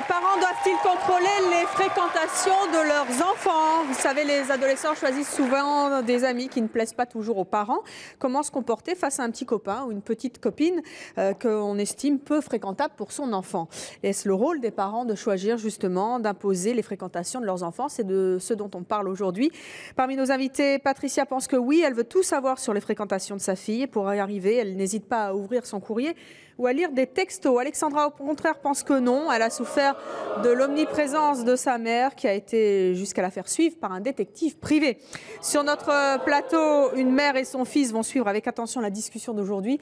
parents doivent-ils contrôler les fréquentations de leurs enfants? Vous savez, les adolescents choisissent souvent des amis qui ne plaisent pas toujours aux parents. Comment se comporter face à un petit copain ou une petite copine qu'on estime peu fréquentable pour son enfant? Est-ce le rôle des parents de choisir justement, d'imposer les fréquentations de leurs enfants? C'est de ce dont on parle aujourd'hui. Parmi nos invités, Patricia pense que oui, elle veut tout savoir sur les fréquentations de sa fille. Pour y arriver, elle n'hésite pas à ouvrir son courrier ou à lire des textos. Alexandra, au contraire, pense que non. Elle a souffert de l'omniprésence de sa mère qui a été jusqu'à la faire suivre par un détective privé. Sur notre plateau, une mère et son fils vont suivre avec attention la discussion d'aujourd'hui.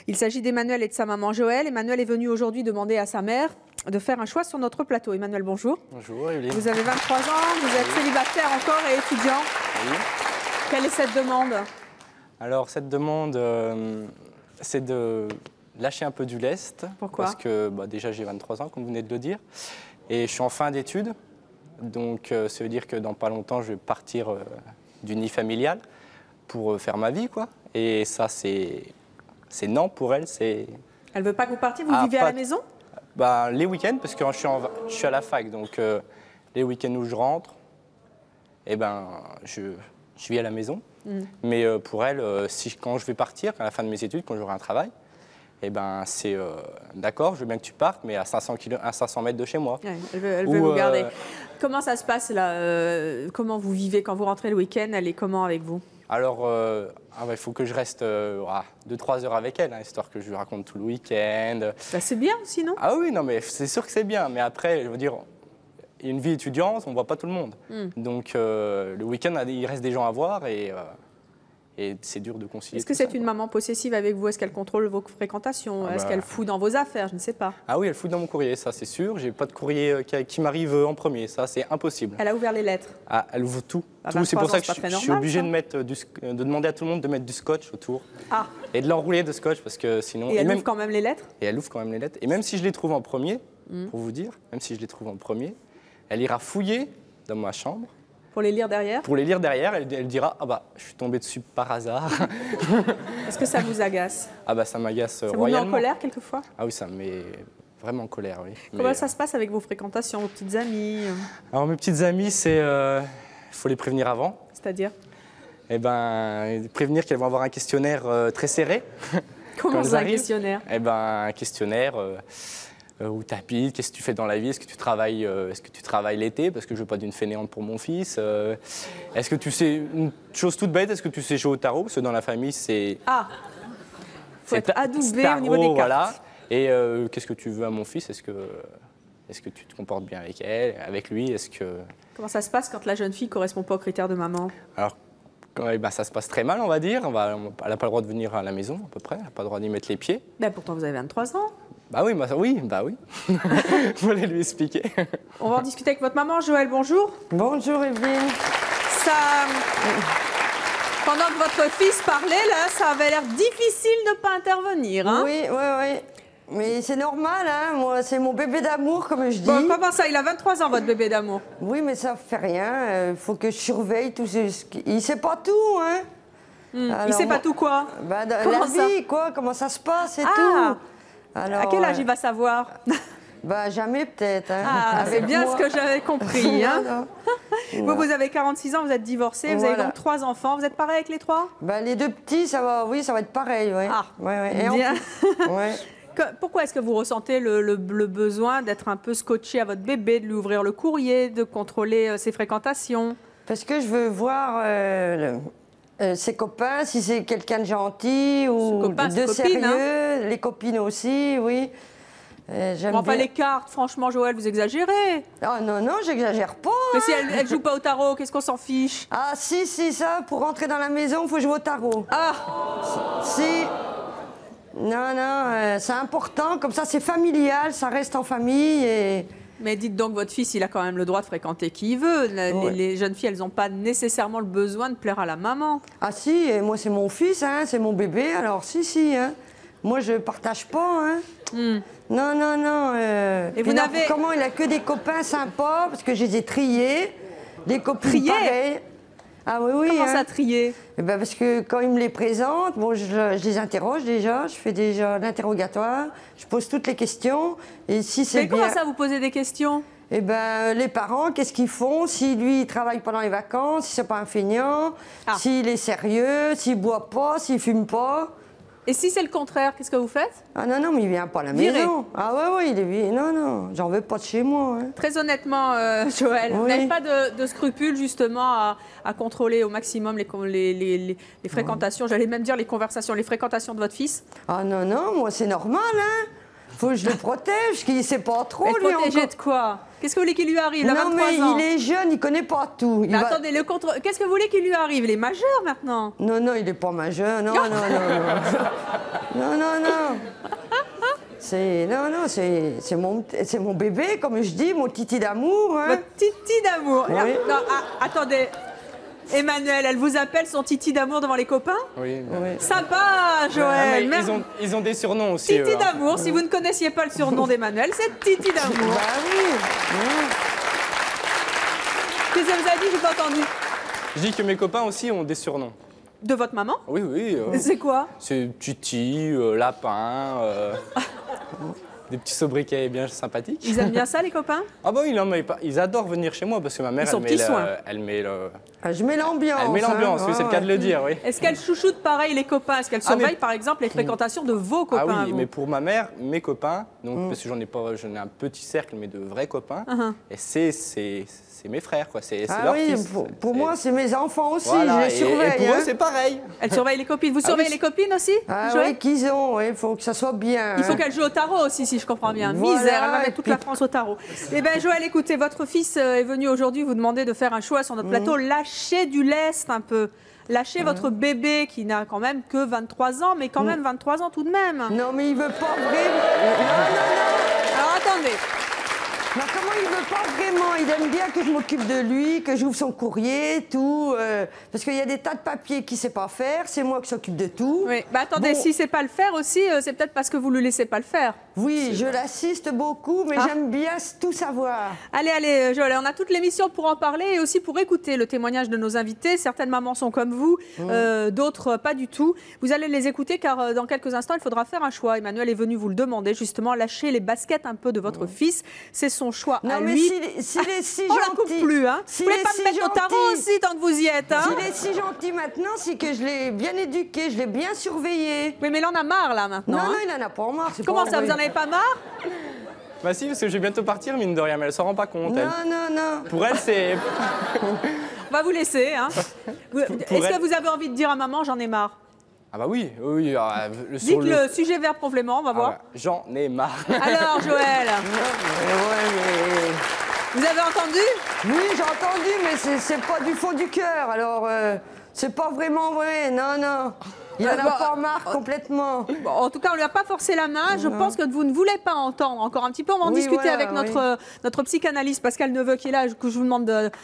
Il s'agit d'Emmanuel et de sa maman Joëlle. Emmanuel est venu aujourd'hui demander à sa mère de faire un choix sur notre plateau. Emmanuel, bonjour. Bonjour, Evelyne. Vous avez 23 ans, vous êtes célibataire encore et étudiant. Oui. Quelle est cette demande? Alors, cette demande, c'est de lâcher un peu du lest. Pourquoi? Parce que déjà, j'ai 23 ans, comme vous venez de le dire. Et je suis en fin d'études. Donc, ça veut dire que dans pas longtemps, je vais partir du nid familial pour faire ma vie, quoi. Et ça, c'est non pour elle. Elle ne veut pas que vous partiez? Vous vivez à la maison? Les week-ends, parce que je suis à la fac. Donc, les week-ends où je rentre, je vis à la maison. Mais pour elle, quand je vais partir, à la fin de mes études, quand j'aurai un travail, c'est d'accord, je veux bien que tu partes, mais à 500 mètres de chez moi. Ouais, elle veut vous garder. Comment ça se passe là? Comment vous vivez quand vous rentrez le week-end? Elle est comment avec vous? Alors, il faut que je reste 2-3 heures avec elle, histoire que je lui raconte tout le week-end. C'est bien aussi, non? Ah oui, non, mais c'est sûr que c'est bien. Mais après, je veux dire, une vie étudiante, on ne voit pas tout le monde. Donc, le week-end, il reste des gens à voir et c'est dur de concilier. Est-ce que c'est une maman possessive avec vous? Est-ce qu'elle contrôle vos fréquentations? Est-ce qu'elle fout dans vos affaires? Je ne sais pas. Ah oui, elle fout dans mon courrier, ça c'est sûr. J'ai pas de courrier qui m'arrive en premier, ça c'est impossible. Elle a ouvert les lettres? Ah, elle ouvre tout. C'est pour ça que je suis obligé de demander à tout le monde de mettre du scotch autour. Ah. Et de l'enrouler de scotch parce que sinon... Et elle ouvre quand même les lettres? Et elle ouvre quand même les lettres. Et même si je les trouve en premier, pour vous dire, même si je les trouve en premier, elle ira fouiller dans ma chambre. Pour les lire derrière? Pour les lire derrière, elle dira « Ah je suis tombée dessus par hasard. » Est-ce que ça vous agace? Ça m'agace royalement. Ça vous met en colère quelquefois? Ah oui, ça me met vraiment en colère, oui. Comment ça se passe avec vos fréquentations, vos petites amies? Alors mes petites amies, il faut les prévenir avant. C'est-à-dire? Prévenir qu'elles vont avoir un questionnaire très serré. Comment ça, un questionnaire? Un questionnaire... où tu habites, qu'est-ce que tu fais dans la vie, est-ce que tu travailles l'été, parce que je veux pas d'une fainéante pour mon fils. Est-ce que tu sais, une chose toute bête, est-ce que tu sais jouer au tarot, parce que dans la famille c'est... Ah, faut être adoubé au niveau des cartes. Voilà. Et qu'est-ce que tu veux à mon fils, est-ce que tu te comportes bien avec elle, avec lui, Comment ça se passe quand la jeune fille correspond pas aux critères de maman? Alors, ça se passe très mal, on va dire. Elle n'a pas le droit de venir à la maison, à peu près. Elle n'a pas le droit d'y mettre les pieds. Pourtant, vous avez 23 ans. Oui. Je voulais lui expliquer. On va en discuter avec votre maman. Joëlle, bonjour. Bonjour, Evelyne. Pendant que votre fils parlait, là, ça avait l'air difficile de ne pas intervenir. Hein? Oui. Mais c'est normal, hein. Moi, c'est mon bébé d'amour, comme je dis. Bon, comment ça? Il a 23 ans, votre bébé d'amour? Oui, mais ça fait rien. Il faut que je surveille tout ce... Il sait pas tout, hein. Alors, il sait pas tout quoi? La vie, quoi. Comment ça se passe et tout. Alors, à quel âge il va savoir? Jamais peut-être. Hein, c'est bien ce que j'avais compris. Hein. Vous avez 46 ans, vous êtes divorcé, vous avez donc 3 enfants. Vous êtes pareil avec les 3? Les 2 petits, ça va être pareil. Ouais. Bien. Pourquoi est-ce que vous ressentez le besoin d'être un peu scotché à votre bébé, de lui ouvrir le courrier, de contrôler ses fréquentations? Parce que je veux voir ses copains, si c'est quelqu'un de gentil ou de sérieux. Hein. Les copines aussi, oui. Les cartes, franchement, Joëlle, vous exagérez. Oh non, j'exagère pas. Mais si elle joue pas au tarot, qu'est-ce qu'on s'en fiche? Ah si, ça, pour rentrer dans la maison, il faut jouer au tarot. Ah si. Non, c'est important, comme ça c'est familial, ça reste en famille et... Mais dites donc, votre fils, il a quand même le droit de fréquenter qui il veut. Les jeunes filles, elles n'ont pas nécessairement le besoin de plaire à la maman. Ah si, et moi c'est mon fils, hein, c'est mon bébé, alors si, hein. Moi je partage pas, hein. Non. Et vous n'avez... Comment il a que des copains sympas, parce que je les ai triés, des copines pareilles. Ah oui, oui. Comment ça trier? Eh ben parce que quand ils me les présentent, bon, je les interroge déjà, je fais déjà l'interrogatoire, je pose toutes les questions. Et si c'est bien... comment ça, vous posez des questions? Eh ben, les parents, qu'est-ce qu'ils font? Si lui, il travaille pendant les vacances, si c'est pas un feignant, s'il est sérieux, s'il boit pas, s'il fume pas. Et si c'est le contraire, qu'est-ce que vous faites? Ah non, non, mais il vient pas à la maison. Ah ouais, ouais, il est viré. Non, non, j'en veux pas de chez moi. Hein. Très honnêtement, Joël, vous n'avez pas de scrupules justement à contrôler au maximum les fréquentations, j'allais même dire les conversations, les fréquentations de votre fils? Ah non, non, moi c'est normal, hein. Faut que je le protège, qu'il ne sait pas trop. Mais protéger de quoi? Qu'est-ce que vous voulez qu'il lui arrive? Il a 23 ans. Il est jeune, il ne connaît pas tout. Attendez, qu'est-ce que vous voulez qu'il lui arrive? Il est majeur maintenant. Non, non, il n'est pas majeur. Non, non, non, non. Non, non, non. C'est mon bébé, comme je dis, mon titi d'amour. Hein. Votre titi d'amour. Oui. Non, attendez. Emmanuel, elle vous appelle son titi d'amour devant les copains? Oui. Sympa, Joël. Ils ont des surnoms aussi. Titi d'amour, si vous ne connaissiez pas le surnom d'Emmanuel, c'est Titi d'amour. Bah oui. Qu'est-ce que vous avez dit? J'ai pas entendu. Je dis que mes copains aussi ont des surnoms. De votre maman? Oui, oui. C'est quoi? C'est Titi, Lapin, des petits sobriquets bien sympathiques. Ils aiment bien ça, les copains? Ah bah oui, non, mais ils adorent venir chez moi parce que ma mère, elle met je mets l'ambiance. Elle met l'ambiance, oui, c'est le cas de le dire, oui. Est-ce qu'elle chouchoute pareil les copains? Est-ce qu'elle surveille, par exemple, les fréquentations de vos copains? Ah oui, mais pour ma mère, mes copains, donc, parce que j'en ai un petit cercle, mais de vrais copains, et c'est mes frères, quoi. C'est leur fils. Pour moi, c'est mes enfants aussi, voilà, je les surveille. Et pour eux, c'est pareil. Elle surveille les copines. Vous surveillez les copines aussi? Ah oui, qu'ils ont, il faut que ça soit bien. Il faut qu'elle joue au tarot aussi, si je comprends bien. Voilà, misère, elle va mettre toute la France au tarot. Eh bien, Joël, écoutez, votre fils est venu aujourd'hui vous demander de faire un choix sur notre plateau. Lâchez du lest un peu. Lâchez votre bébé qui n'a quand même que 23 ans, mais quand même 23 ans tout de même. Non, mais il veut pas vraiment. Non. Alors, attendez. Mais comment il veut pas vraiment? Il aime bien que je m'occupe de lui, que j'ouvre son courrier, tout. Parce qu'il y a des tas de papiers qu'il ne sait pas faire. C'est moi qui s'occupe de tout. Oui, bah attendez, si c'est pas le faire aussi, c'est peut-être parce que vous ne le laissez pas le faire. Oui, je l'assiste beaucoup, mais j'aime bien tout savoir. Allez, allez, Joël, on a toute l'émission pour en parler et aussi pour écouter le témoignage de nos invités. Certaines mamans sont comme vous, d'autres pas du tout. Vous allez les écouter car dans quelques instants, il faudra faire un choix. Emmanuel est venu vous le demander, justement, lâcher les baskets un peu de votre fils. C'est son choix à lui. S'il est si on la coupe gentil. plus, hein. Vous voulez pas me mettre au tarot aussi tant que vous y êtes, hein. S'il est si gentil maintenant, c'est que je l'ai bien éduqué, je l'ai bien surveillé. Oui, mais il en a marre, là, maintenant. Non, hein. non, il en a pas marre. Comment ça, vous en avez pas marre? Bah si, parce que je vais bientôt partir, mine de rien, mais elle s'en rend pas compte. Non, non, non. Pour elle, c'est... On va vous laisser, hein. Est-ce que vous avez envie de dire à maman, j'en ai marre? Ah bah oui, oui. Dites le sujet verbe complément, on va voir. Ouais. J'en ai marre. Alors, Joël. Vous avez entendu? Oui, j'ai entendu, mais c'est pas du fond du cœur. Alors, c'est pas vraiment vrai. Non, non. Il en a pas marre complètement. Bon, en tout cas, on lui a pas forcé la main. Je pense que vous ne voulez pas entendre encore un petit peu. On va en discuter avec notre psychanalyste Pascal Neveu qui est là, que je vous demande d'accueillir.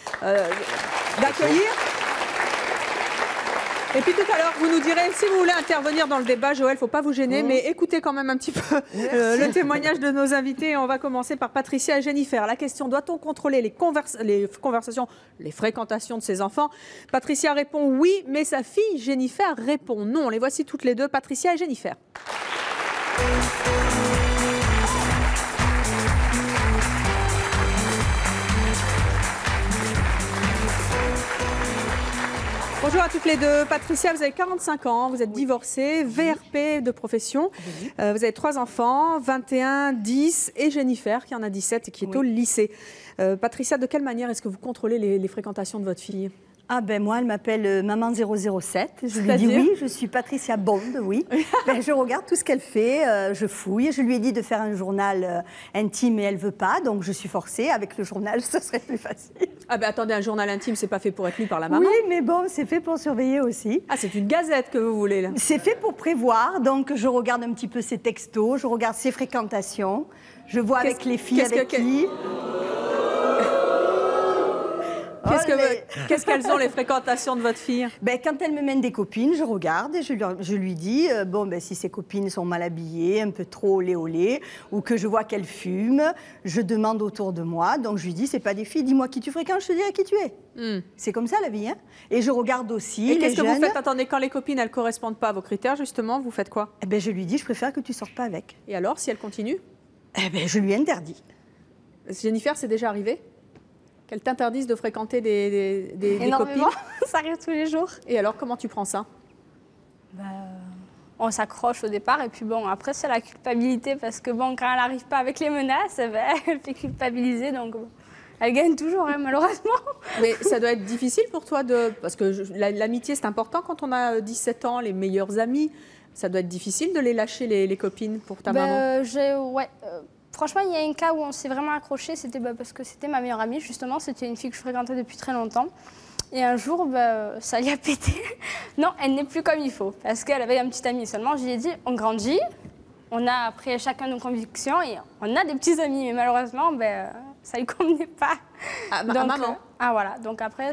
Et puis tout à l'heure, vous nous direz, si vous voulez intervenir dans le débat, Joël, il ne faut pas vous gêner, mais écoutez quand même un petit peu le témoignage de nos invités. On va commencer par Patricia et Jennifer. La question, doit-on contrôler les conversations, les fréquentations de ses enfants? Patricia répond oui, mais sa fille Jennifer répond non. Les voici toutes les deux, Patricia et Jennifer. Bonjour à toutes les deux. Patricia, vous avez 45 ans, vous êtes divorcée, VRP de profession. Vous avez 3 enfants, 21, 10 et Jennifer qui en a 17 et qui est au lycée. Patricia, de quelle manière est-ce que vous contrôlez les fréquentations de votre fille? Ah ben moi, elle m'appelle Maman 007. Je lui dis oui, je suis Patricia Bond, oui. Ben, je regarde tout ce qu'elle fait, je fouille. Je lui ai dit de faire un journal intime et elle veut pas, donc je suis forcée. Avec le journal, ce serait plus facile. Ah ben attendez, un journal intime, c'est pas fait pour être lu par la maman? Oui, mais bon, c'est fait pour surveiller aussi. Ah, c'est une gazette que vous voulez là? C'est fait pour prévoir, donc je regarde un petit peu ses textos, je regarde ses fréquentations, je vois avec les filles avec qui... Qu'est-ce qu'elles ont, les fréquentations de votre fille? Quand elle me mène des copines, je regarde et je lui dis, si ses copines sont mal habillées, un peu trop olé olé, ou que je vois qu'elles fument, je demande autour de moi. Donc je lui dis, c'est pas des filles, dis-moi qui tu fréquentes, je te dirai qui tu es. C'est comme ça la vie. Hein. Et je regarde aussi et qu'est-ce que jeunes. vous faites? Attendez, quand les copines, elles ne correspondent pas à vos critères, justement, vous faites quoi? Je lui dis, je préfère que tu sortes pas avec. Et alors, si elle continue? Je lui interdis. Jennifer, c'est déjà arrivé qu'elle t'interdise de fréquenter des copines? Ça arrive tous les jours. Et alors, comment tu prends ça? On s'accroche au départ et puis bon, après c'est la culpabilité parce que bon, quand elle n'arrive pas avec les menaces, elle fait culpabiliser donc bon, elle gagne toujours hein, malheureusement. Mais ça doit être difficile pour toi parce que l'amitié c'est important quand on a 17 ans, les meilleurs amis. Ça doit être difficile de les lâcher les copines pour ta maman. Franchement, il y a un cas où on s'est vraiment accroché, c'était parce que c'était ma meilleure amie, justement. C'était une fille que je fréquentais depuis très longtemps. Et un jour, ça lui a pété. Non, elle n'est plus comme il faut, parce qu'elle avait un petit ami seulement. Je lui ai dit, on grandit, on a après chacun nos convictions et on a des petits amis. Mais malheureusement, ça ne lui convenait pas. À maman. Voilà. Donc après,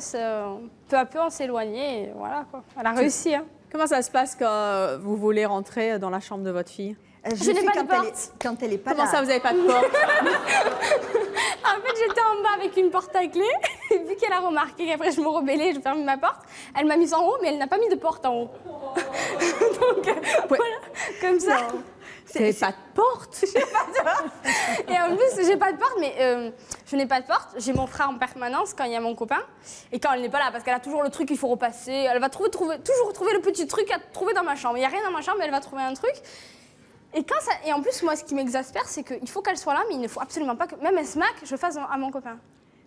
peu à peu, on s'est éloignés et voilà, quoi. Elle a réussi. Hein. Comment ça se passe quand vous voulez rentrer dans la chambre de votre fille? Je n'ai pas de porte. Quand elle est pas Comment là. ça, vous n'avez pas de porte? En fait, j'étais en bas avec une porte à clé. Et vu qu'elle a remarqué qu'après je me rebellais, je fermais ma porte, elle m'a mise en haut, mais elle n'a pas mis de porte en haut. Donc, voilà, comme ça. Vous n'avez pas de porte? J'ai pas de porte. Et en plus, j'ai pas de porte, mais je n'ai pas de porte. J'ai mon frère en permanence quand il y a mon copain. Et quand elle n'est pas là, parce qu'elle a toujours le truc qu'il faut repasser. Elle va toujours trouver le petit truc à trouver dans ma chambre. Il n'y a rien dans ma chambre, mais elle va trouver un truc. Et en plus, moi, ce qui m'exaspère, c'est qu'il faut qu'elle soit là, mais il ne faut absolument pas que, même un smack, je fasse à mon copain.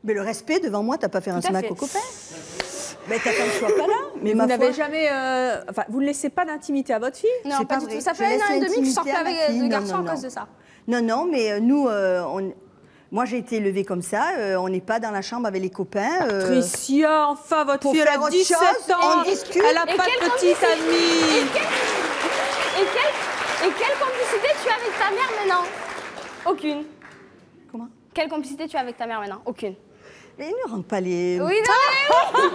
Mais le respect, devant moi, t'as pas fait un smack au copain. Mais t'as pas le choix pas là. Mais vous n'avez jamais... vous ne laissez pas d'intimité à votre fille? Non, pas du tout. Ça fait 1 an et demi que je sors plus avec le garçon à cause de ça. Non, mais nous, moi, j'ai été élevée comme ça. On n'est pas dans la chambre avec les copains. Patricia, enfin, votre fille, elle a 17 ans. On discute. Elle n'a pas de petite amie. Et quelle complicité tu as avec ta mère maintenant? Aucune. Comment? Quelle complicité tu as avec ta mère maintenant? Aucune. Mais ne rentre pas les... Oui, non,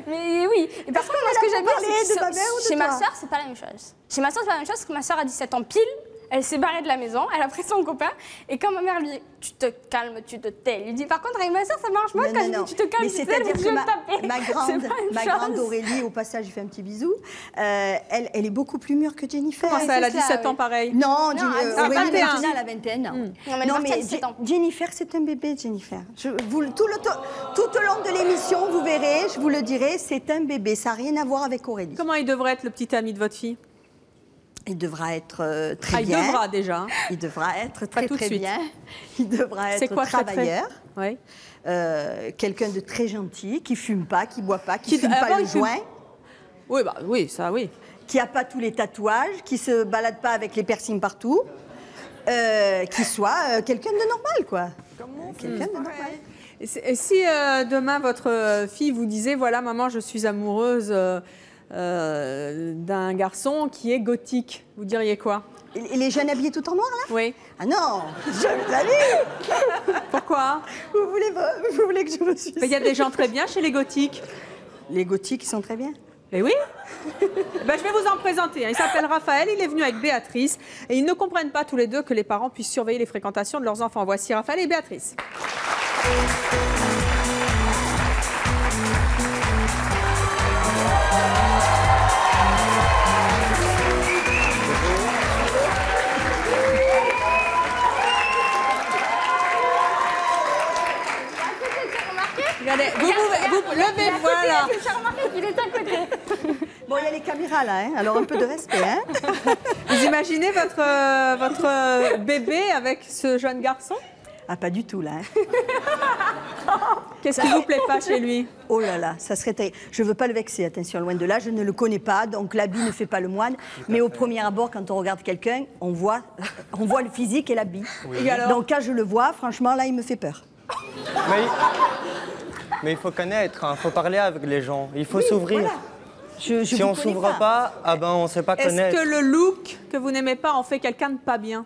mais oui. Et par contre, moi, ce que j'aime bien, c'est que chez ma soeur, c'est pas la même chose. Chez ma soeur, c'est pas la même chose, parce que ma soeur a 17 ans pile. Elle s'est barrée de la maison, elle a pris son copain. Et quand ma mère lui dit, tu te calmes, tu te tais, elle lui dit, par contre, avec ma soeur, ça marche pas. Quand je dis, tu te calmes, mais tu te tais, c'est-à-dire que ma grande grande Aurélie, au passage, je fais un petit bisou, elle est beaucoup plus mûre que Jennifer. Comment ça, elle a 17 ans pareil? Non, Aurélie, maintenant, elle a la vingtaine. Non, mais Jennifer, c'est un bébé, Jennifer. Tout au long de l'émission, vous verrez, je vous le dirai, c'est un bébé. Ça n'a rien à voir avec Aurélie. Comment il devrait être le petit ami de votre fille? Il devra être très bien. Il devra déjà. Il devra être très tout de suite. bien. Il devra être travailleur. Oui. Quelqu'un de très gentil, qui fume pas, qui boit pas, qui fume pas le joint. Oui, ça oui. Qui a pas tous les tatouages, qui se balade pas avec les piercings partout. Qui soit quelqu'un de normal, quoi. Quelqu'un de normal. Et si demain votre fille vous disait, voilà maman, je suis amoureuse d'un garçon qui est gothique, vous diriez quoi? Et les jeunes habillés tout en noir, là? Oui. Ah non, je le savais. Pourquoi? Vous voulez que je me suicide? Il y a des gens très bien chez les gothiques. Les gothiques, ils sont très bien. Eh oui. Je vais vous en présenter. Il s'appelle Raphaël, il est venu avec Béatrice. Et ils ne comprennent pas tous les deux que les parents puissent surveiller les fréquentations de leurs enfants. Voici Raphaël et Béatrice. Regardez, vous levez, voilà. J'ai remarqué qu'il est à côté. Bon, il y a les caméras là, hein, alors un peu de respect. Hein. Vous imaginez votre bébé avec ce jeune garçon? Ah, pas du tout là. Hein. Qu'est-ce qui vous plaît pas chez lui? Oh là là, ça serait terrible. Je ne veux pas le vexer, attention, loin de là, je ne le connais pas, donc l'habit ne fait pas le moine. Mais au premier abord, quand on regarde quelqu'un, on voit le physique et l'habit. Oui. Donc quand je le vois, franchement, là, il me fait peur. Mais il faut connaître, il faut parler avec les gens, il faut s'ouvrir. Voilà. Si on ne s'ouvre pas, on ne sait pas connaître. Est-ce que le look que vous n'aimez pas en fait quelqu'un de pas bien?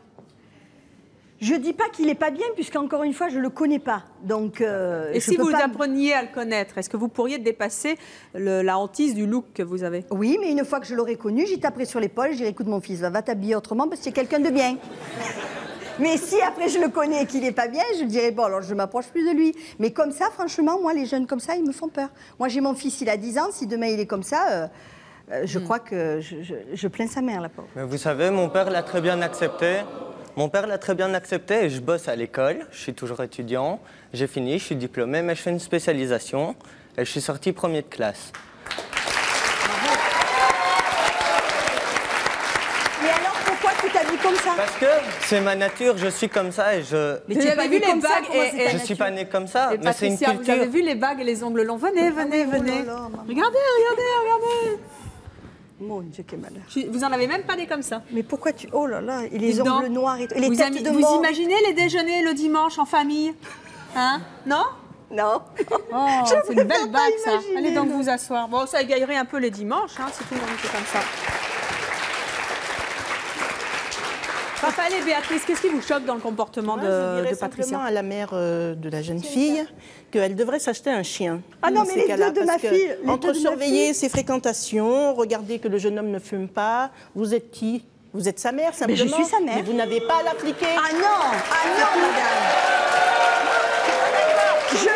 Je dis pas qu'il est pas bien, puisqu'encore une fois, je le connais pas. Donc, et si vous appreniez à le connaître, est-ce que vous pourriez dépasser la hantise du look que vous avez? Oui, mais une fois que je l'aurais connu, j'y taperai sur l'épaule, je dirais, écoute mon fils, va t'habiller autrement parce que c'est quelqu'un de bien. Mais si après je le connais et qu'il n'est pas bien, je dirais, bon, alors je m'approche plus de lui. Mais comme ça, franchement, moi, les jeunes comme ça, ils me font peur. Moi, j'ai mon fils, il a 10 ans, si demain il est comme ça, je crois que je plains sa mère, la pauvre. Mais vous savez, mon père l'a très bien accepté. Mon père l'a très bien accepté et je bosse à l'école. Je suis toujours étudiant. J'ai fini, je suis diplômé, mais je fais une spécialisation et je suis sorti premier de classe. Mais alors, pourquoi tu t'habilles comme ça? Parce que c'est ma nature, je suis comme ça et je... Mais tu n'as pas vu les bagues Je suis pas né comme ça, Et mais c'est une Patricia, culture. vous avez vu les bagues et les ongles longs? Venez, venez, venez. Regardez. Mon Dieu, quel malheur. Vous en avez même pas des comme ça. Mais pourquoi tu... Oh là là, et les Dites donc, ongles noirs et tout. Et les vous têtes de vous mort. imaginez les déjeuners le dimanche en famille? Hein? Non? Non. Oh, c'est une belle bague, ça. imaginer, Allez donc non. vous asseoir. Bon, ça égayerait un peu les dimanches, hein, si tout le monde était comme ça. Raphaël et Béatrice, qu'est-ce qui vous choque dans le comportement Moi, je dirais de Patricia? simplement à la mère de la jeune fille qu'elle devrait s'acheter un chien. Ah non, dans mais ces les cas-là, deux de ma parce que fille, les entre deux de ma surveiller fille. ses fréquentations, regarder que le jeune homme ne fume pas, vous êtes qui? Vous êtes sa mère, simplement. je suis sa mère. Mais vous n'avez pas à l'appliquer. Ah non, madame. Je suis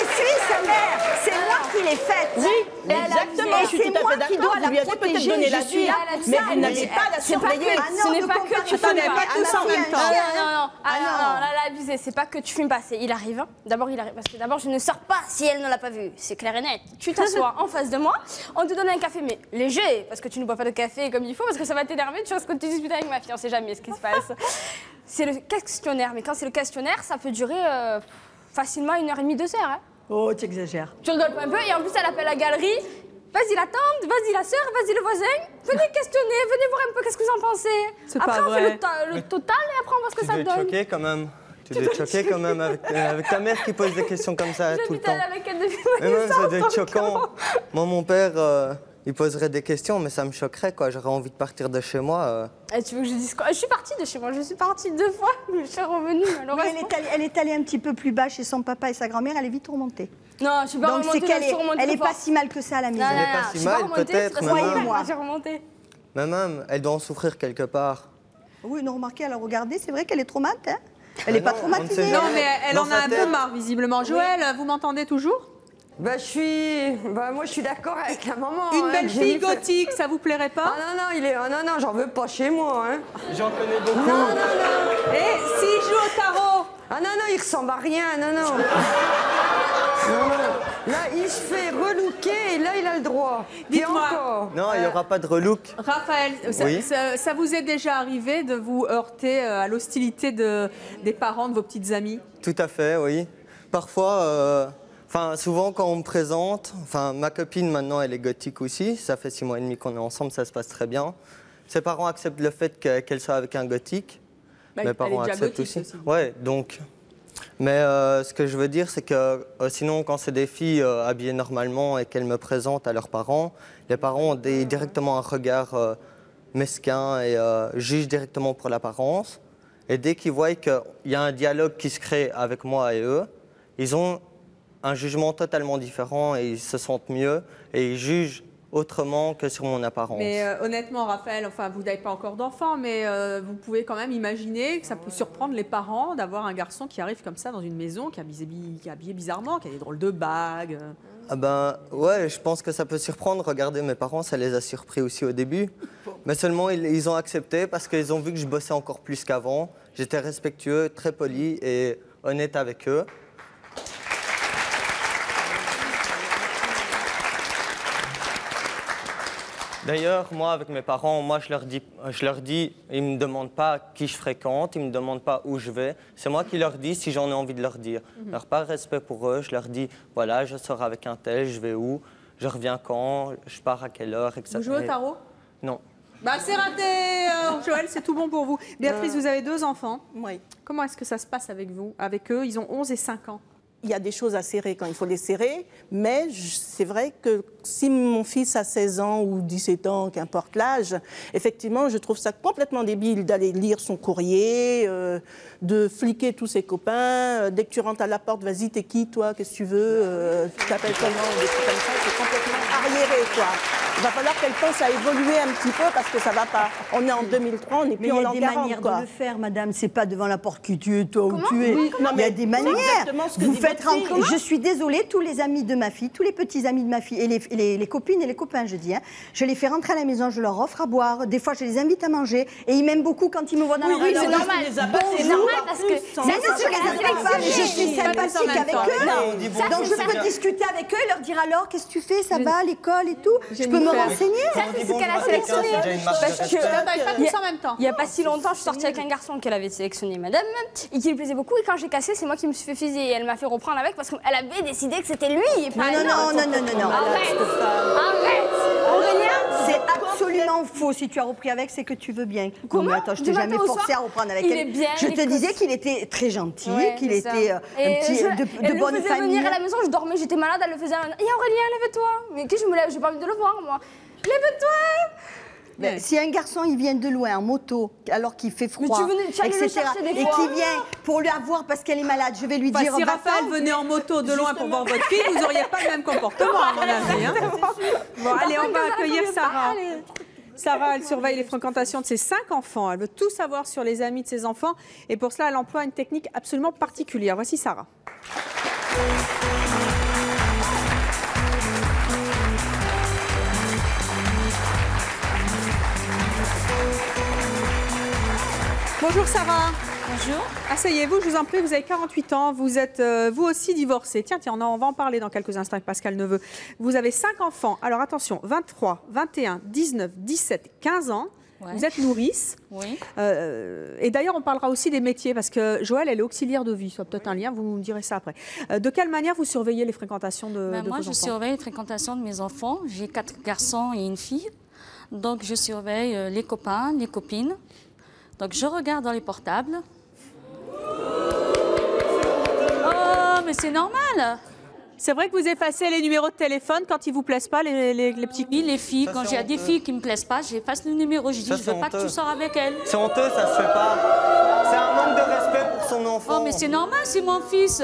sa mère. C'est moi qui l'ai faite. Oui, exactement, je suis tout à fait qui dois d'accord. la Vous lui avez peut-être protéger. donné la Je suis vie, là mais pour ça, vous n'avez mais pas à la c'est pas surveiller. que- Ah non, ce n'est ne pas compare que tu pas fumes les pas. pas tous en même temps. Non, Ah non. là, abusé. C'est pas que tu fumes pas. Il arrive. D'abord, il arrive. Parce que d'abord, je ne sors pas si elle ne l'a pas vu. C'est clair et net. Tu t'assois en face de moi. On te donne un café, mais léger. Parce que tu ne bois pas de café comme il faut. Parce que ça va t'énerver. Tu risques de te disputer avec ma fille. On sait jamais ce qui se passe. C'est le questionnaire. Mais quand c'est le questionnaire, ça peut durer facilement 1h30, 2 heures. Hein. Oh, tu exagères. Tu rigoles pas un peu. Et en plus, elle appelle la galerie. Vas-y la tante, vas-y la sœur, vas-y le voisin. Venez questionner. Venez voir un peu qu'est-ce que vous en pensez. C'est Après, pas on fait vrai. le total et après, on voit ce que Tu ça dois être donne. choqué quand même. Tu dois être choqué quand même avec ta mère qui pose des questions comme ça tout le J'habite temps. avec elle depuis Mais ma même, ça doit être naissance, choquant. donc, Moi, mon père, il poserait des questions, mais ça me choquerait, quoi. J'aurais envie de partir de chez moi. tu veux que je dise quoi? Je suis partie de chez moi, je suis partie 2 fois, mais je suis revenue Oui, malheureusement. elle est allée un petit peu plus bas chez son papa et sa grand-mère, elle est vite remontée. Non, je suis pas Donc remontée, c'est qu'elle je suis remontée elle est fort. pas si mal que ça à la maison. Non, Elle est non, pas non, si je suis pas mal, remontée, peut-être, c'est mais parce que moi- moi, j'ai remonté. Mais même, elle doit en souffrir quelque part. Oui, non, remarquez, alors regardez, c'est vrai qu'elle est traumatisée. Hein, elle n'est pas non, on ne traumatisée. sait Non, jamais. mais elle Dans en a sa un peu tête. marre, visiblement. Joël, vous m'entendez toujours? Moi, je suis d'accord avec la maman. Une hein. belle fille Jennifer. gothique, ça vous plairait Ah pas? non, j'en veux pas chez moi. Hein. J'en connais beaucoup. Non. Et s'il joue au tarot? Ah non, il ressemble à rien, non. Là, il se fait relooker et là, il a le droit. Puis Dites-moi. encore. Non, il n'y aura pas de relook. Raphaël, Oui. ça vous est déjà arrivé de vous heurter à l'hostilité des parents de vos petites amies? Tout à fait, oui. Parfois, souvent quand on me présente, ma copine maintenant, elle est gothique aussi. Ça fait 6 mois et demi qu'on est ensemble, ça se passe très bien. Ses parents acceptent le fait qu'elle soit avec un gothique. Bah, Mes elle parents est déjà acceptent gothique aussi. aussi. Ouais, donc. Mais ce que je veux dire, c'est que sinon, quand c'est des filles habillées normalement et qu'elles me présentent à leurs parents, les parents ont directement un regard mesquin et jugent directement pour l'apparence. Et dès qu'ils voient qu'il y a un dialogue qui se crée avec moi et eux, ils ont un jugement totalement différent et ils se sentent mieux et ils jugent autrement que sur mon apparence. Mais honnêtement, Raphaël, vous n'avez pas encore d'enfant, mais vous pouvez quand même imaginer que ça peut surprendre les parents d'avoir un garçon qui arrive comme ça dans une maison, qui est habillé bizarrement, qui a des drôles de bagues. Ah ben ouais, je pense que ça peut surprendre. Regardez, mes parents, ça les a surpris aussi au début. Mais seulement, ils ont accepté parce qu'ils ont vu que je bossais encore plus qu'avant. J'étais respectueux, très poli et honnête avec eux. D'ailleurs, moi, avec mes parents, je leur dis, ils ne me demandent pas qui je fréquente, ils ne me demandent pas où je vais. C'est moi qui leur dis si j'en ai envie de leur dire. Alors, par respect pour eux, je leur dis, voilà, je sors avec un tel, je vais où, je reviens quand, je pars à quelle heure, etc. Vous jouez au tarot? Non. Bah, c'est raté, Joël, c'est tout bon pour vous. Béatrice, vous avez 2 enfants. Oui. Comment est-ce que ça se passe avec vous, avec eux? Ils ont 11 et 5 ans. il y a des choses à serrer quand il faut les serrer, mais c'est vrai que si mon fils a 16 ans ou 17 ans, qu'importe l'âge, effectivement, je trouve ça complètement débile d'aller lire son courrier, de fliquer tous ses copains. Dès que tu rentres à la porte, vas-y, t'es qui, toi, qu'est-ce que tu veux, tu t'appelles comment, des trucs comme ça, c'est complètement arriéré, quoi. Il va falloir qu'elle pense à évoluer un petit peu parce que ça va pas. On est en 2003, on n'est plus en l'an 40, quoi. Mais il y a des manières de le faire, madame. C'est pas devant la porte qui tu es, toi, où tu es. Oui, non, il y a des manières. Vous faites rentrer. Je suis désolée, tous les amis de ma fille, tous les petits amis de ma fille, et les copines et les copains, je dis, hein, je les fais rentrer à la maison, je leur offre à boire. Des fois, je les invite à manger. Et ils m'aiment beaucoup quand ils me voient dans la rue. C'est normal. C'est normal parce que je suis sympathique avec eux. Donc, je peux discuter avec eux et leur dire alors, qu'est-ce que tu fais, ça va, l'école et tout. Je peux me renseigner. C'est ce qu'elle a sélectionné. Parce que il n'y a pas si longtemps, je suis sortie avec un garçon qu'elle avait sélectionné, madame, et qui lui plaisait beaucoup. Et quand j'ai cassé, c'est moi qui me suis fait fusiller. Et elle m'a fait reprendre avec parce qu'elle avait décidé que c'était lui et pas elle. Non. Arrête. Aurélien, c'est absolument faux. Si tu as repris avec, c'est que tu veux bien. Comment? Mais attends, je t'ai jamais forcé à reprendre avec elle. Je te disais qu'il était très gentil, qu'il était un petit de bonne famille. Elle me faisait venir à la maison, je dormais, j'étais malade, elle le faisait. Et Aurélien, lève-toi. Mais que je me lève, j'ai pas envie de le voir, moi. Lève-toi. Ben, si un garçon il vient de loin en moto alors qu'il fait froid, etc., et qu'il vient pour lui avoir parce qu'elle est malade, je vais lui dire. Si Raphaël venait en moto de loin pour voir votre fille, vous n'auriez pas le même comportement à mon avis. Hein. Bon, allez, on va accueillir Sarah. Sarah, elle surveille les fréquentations de ses 5 enfants. Elle veut tout savoir sur les amis de ses enfants et pour cela, elle emploie une technique absolument particulière. Voici Sarah. Bonjour Sarah. Bonjour. Asseyez-vous, je vous en prie, vous avez 48 ans, vous êtes vous aussi divorcée. Tiens, on va en parler dans quelques instants avec Pascal Neveu. Vous avez 5 enfants, alors attention, 23, 21, 19, 17, 15 ans. Ouais. Vous êtes nourrice. Oui. Et d'ailleurs, on parlera aussi des métiers, parce que Joëlle, elle est auxiliaire de vie. Ça a peut-être un lien, vous me direz ça après. De quelle manière vous surveillez les fréquentations de vos enfants? Moi, je surveille les fréquentations de mes enfants. J'ai 4 garçons et une fille. Donc, je surveille les copains, les copines. Donc, je regarde dans les portables. Oh, mais c'est normal. C'est vrai que vous effacez les numéros de téléphone quand ils ne vous plaisent pas, les petits... Oui, les filles. Quand j'ai des filles qui ne me plaisent pas, j'efface le numéro. Je dis, je ne veux pas que tu sors avec elles. C'est honteux, ça se fait pas. C'est un manque de respect pour son enfant. Oh, mais c'est normal, c'est mon fils.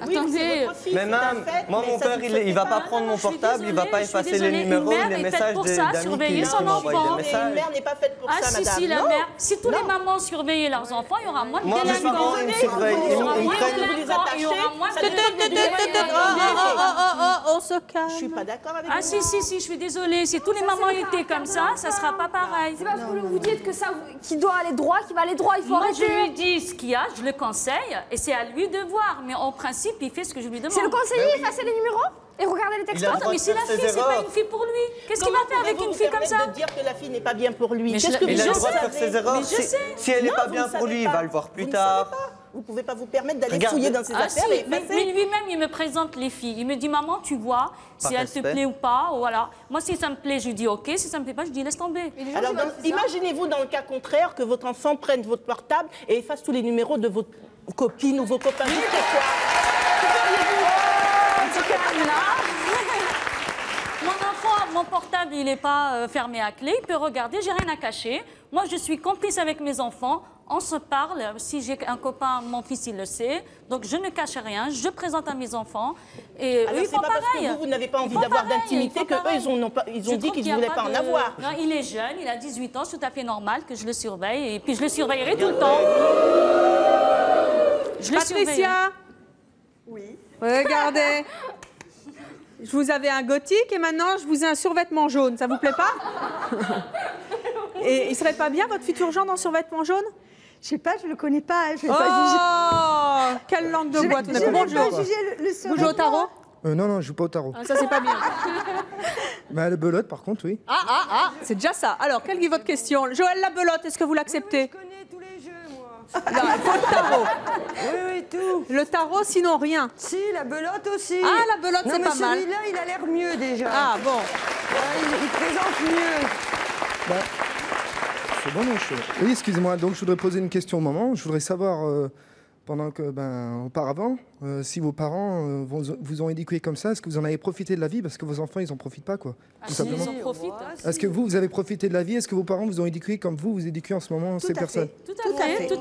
Attendez. Mais même, moi, mon père, il va pas prendre mon portable, il va pas effacer les numéros, les messages d'amis qui m'envoient des messages. Une mère n'est pas faite pour ça, madame. Si, la mère. Si tous les mamans surveillaient leurs enfants, il y aura moins de délinquants. Moi, mes parents, ils me surveillent. Il y aura moins de délinquants, il y aura moins de... On se calme. Je suis pas d'accord avec vous. Ah si, je suis désolée. Si tous les mamans étaient comme ça, ça sera pas pareil. C'est pas parce que vous dites que ça, qu'il doit aller droit, qu'il va aller droit, il faut arrêter. Moi, je lui dis ce qu'il y a, je le conseille, et c'est à lui de voir. Mais en principe, il fait ce que je lui demande. C'est le conseiller, effacer les numéros et regarder les textos. Mais si la fille, c'est pas une fille pour lui, qu'est-ce qu'il va faire avec une fille comme ça? De dire que la fille n'est pas bien pour lui. Il a le droit de faire ses erreurs. Si elle n'est pas bien pour lui, il va le voir plus tard. Vous ne pouvez pas vous permettre d'aller fouiller dans ses affaires et effacer. Mais lui-même, il me présente les filles. Il me dit, maman, tu vois si elle te plaît ou pas. Voilà. Moi, si ça me plaît, je lui dis OK. Si ça me plaît pas, je dis laisse tomber. Alors, imaginez-vous dans le cas contraire que votre enfant prenne votre portable et efface tous les numéros de vos copines ou vos copains. Mon enfant, mon portable, il n'est pas fermé à clé. Il peut regarder, j'ai rien à cacher. Moi, je suis complice avec mes enfants. On se parle. Si j'ai un copain, mon fils, il le sait. Donc, je ne cache rien. Je présente à mes enfants. Et eux, ils font pareil. Parce que vous n'avez pas envie d'avoir d'intimité qu'eux, ils ont dit qu'ils ne voulaient pas en avoir. Non, il est jeune, il a 18 ans. C'est tout à fait normal que je le surveille. Et puis, je le surveillerai tout le temps. Patricia. Oui. Regardez. Je vous avais un gothique et maintenant, je vous ai un survêtement jaune. Ça vous plaît pas? Et il serait pas bien, votre futur genre, dans survêtement jaune? Je sais pas, je le connais pas. Je vais pas juger. Quelle langue de bois, tout d'un coup. Vous jouez au tarot? Non, je joue pas au tarot. Ah, ça, c'est pas bien. Mais la belote, par contre, oui. C'est déjà ça. Alors, quelle est votre question? Joël, la belote, est-ce que vous l'acceptez? Je connais tous les jeux, moi. Non, il faut le tarot. Oui, tout. Le tarot, sinon rien. Si, la belote aussi. Ah, la belote, c'est pas mal. Celui-là, il a l'air mieux déjà. Ah, bon. Il présente mieux. C'est bon, non, oui, excusez-moi. Donc, je voudrais poser une question au maman. Je voudrais savoir pendant que, auparavant, si vos parents vous ont éduqué comme ça, est-ce que vous en avez profité de la vie? Parce que vos enfants, ils n'en profitent pas, quoi. Tout simplement. Ils en profitent. Est-ce que vous avez profité de la vie? Est-ce que vos parents vous ont éduqué comme vous éduquez en ce moment ces personnes? Tout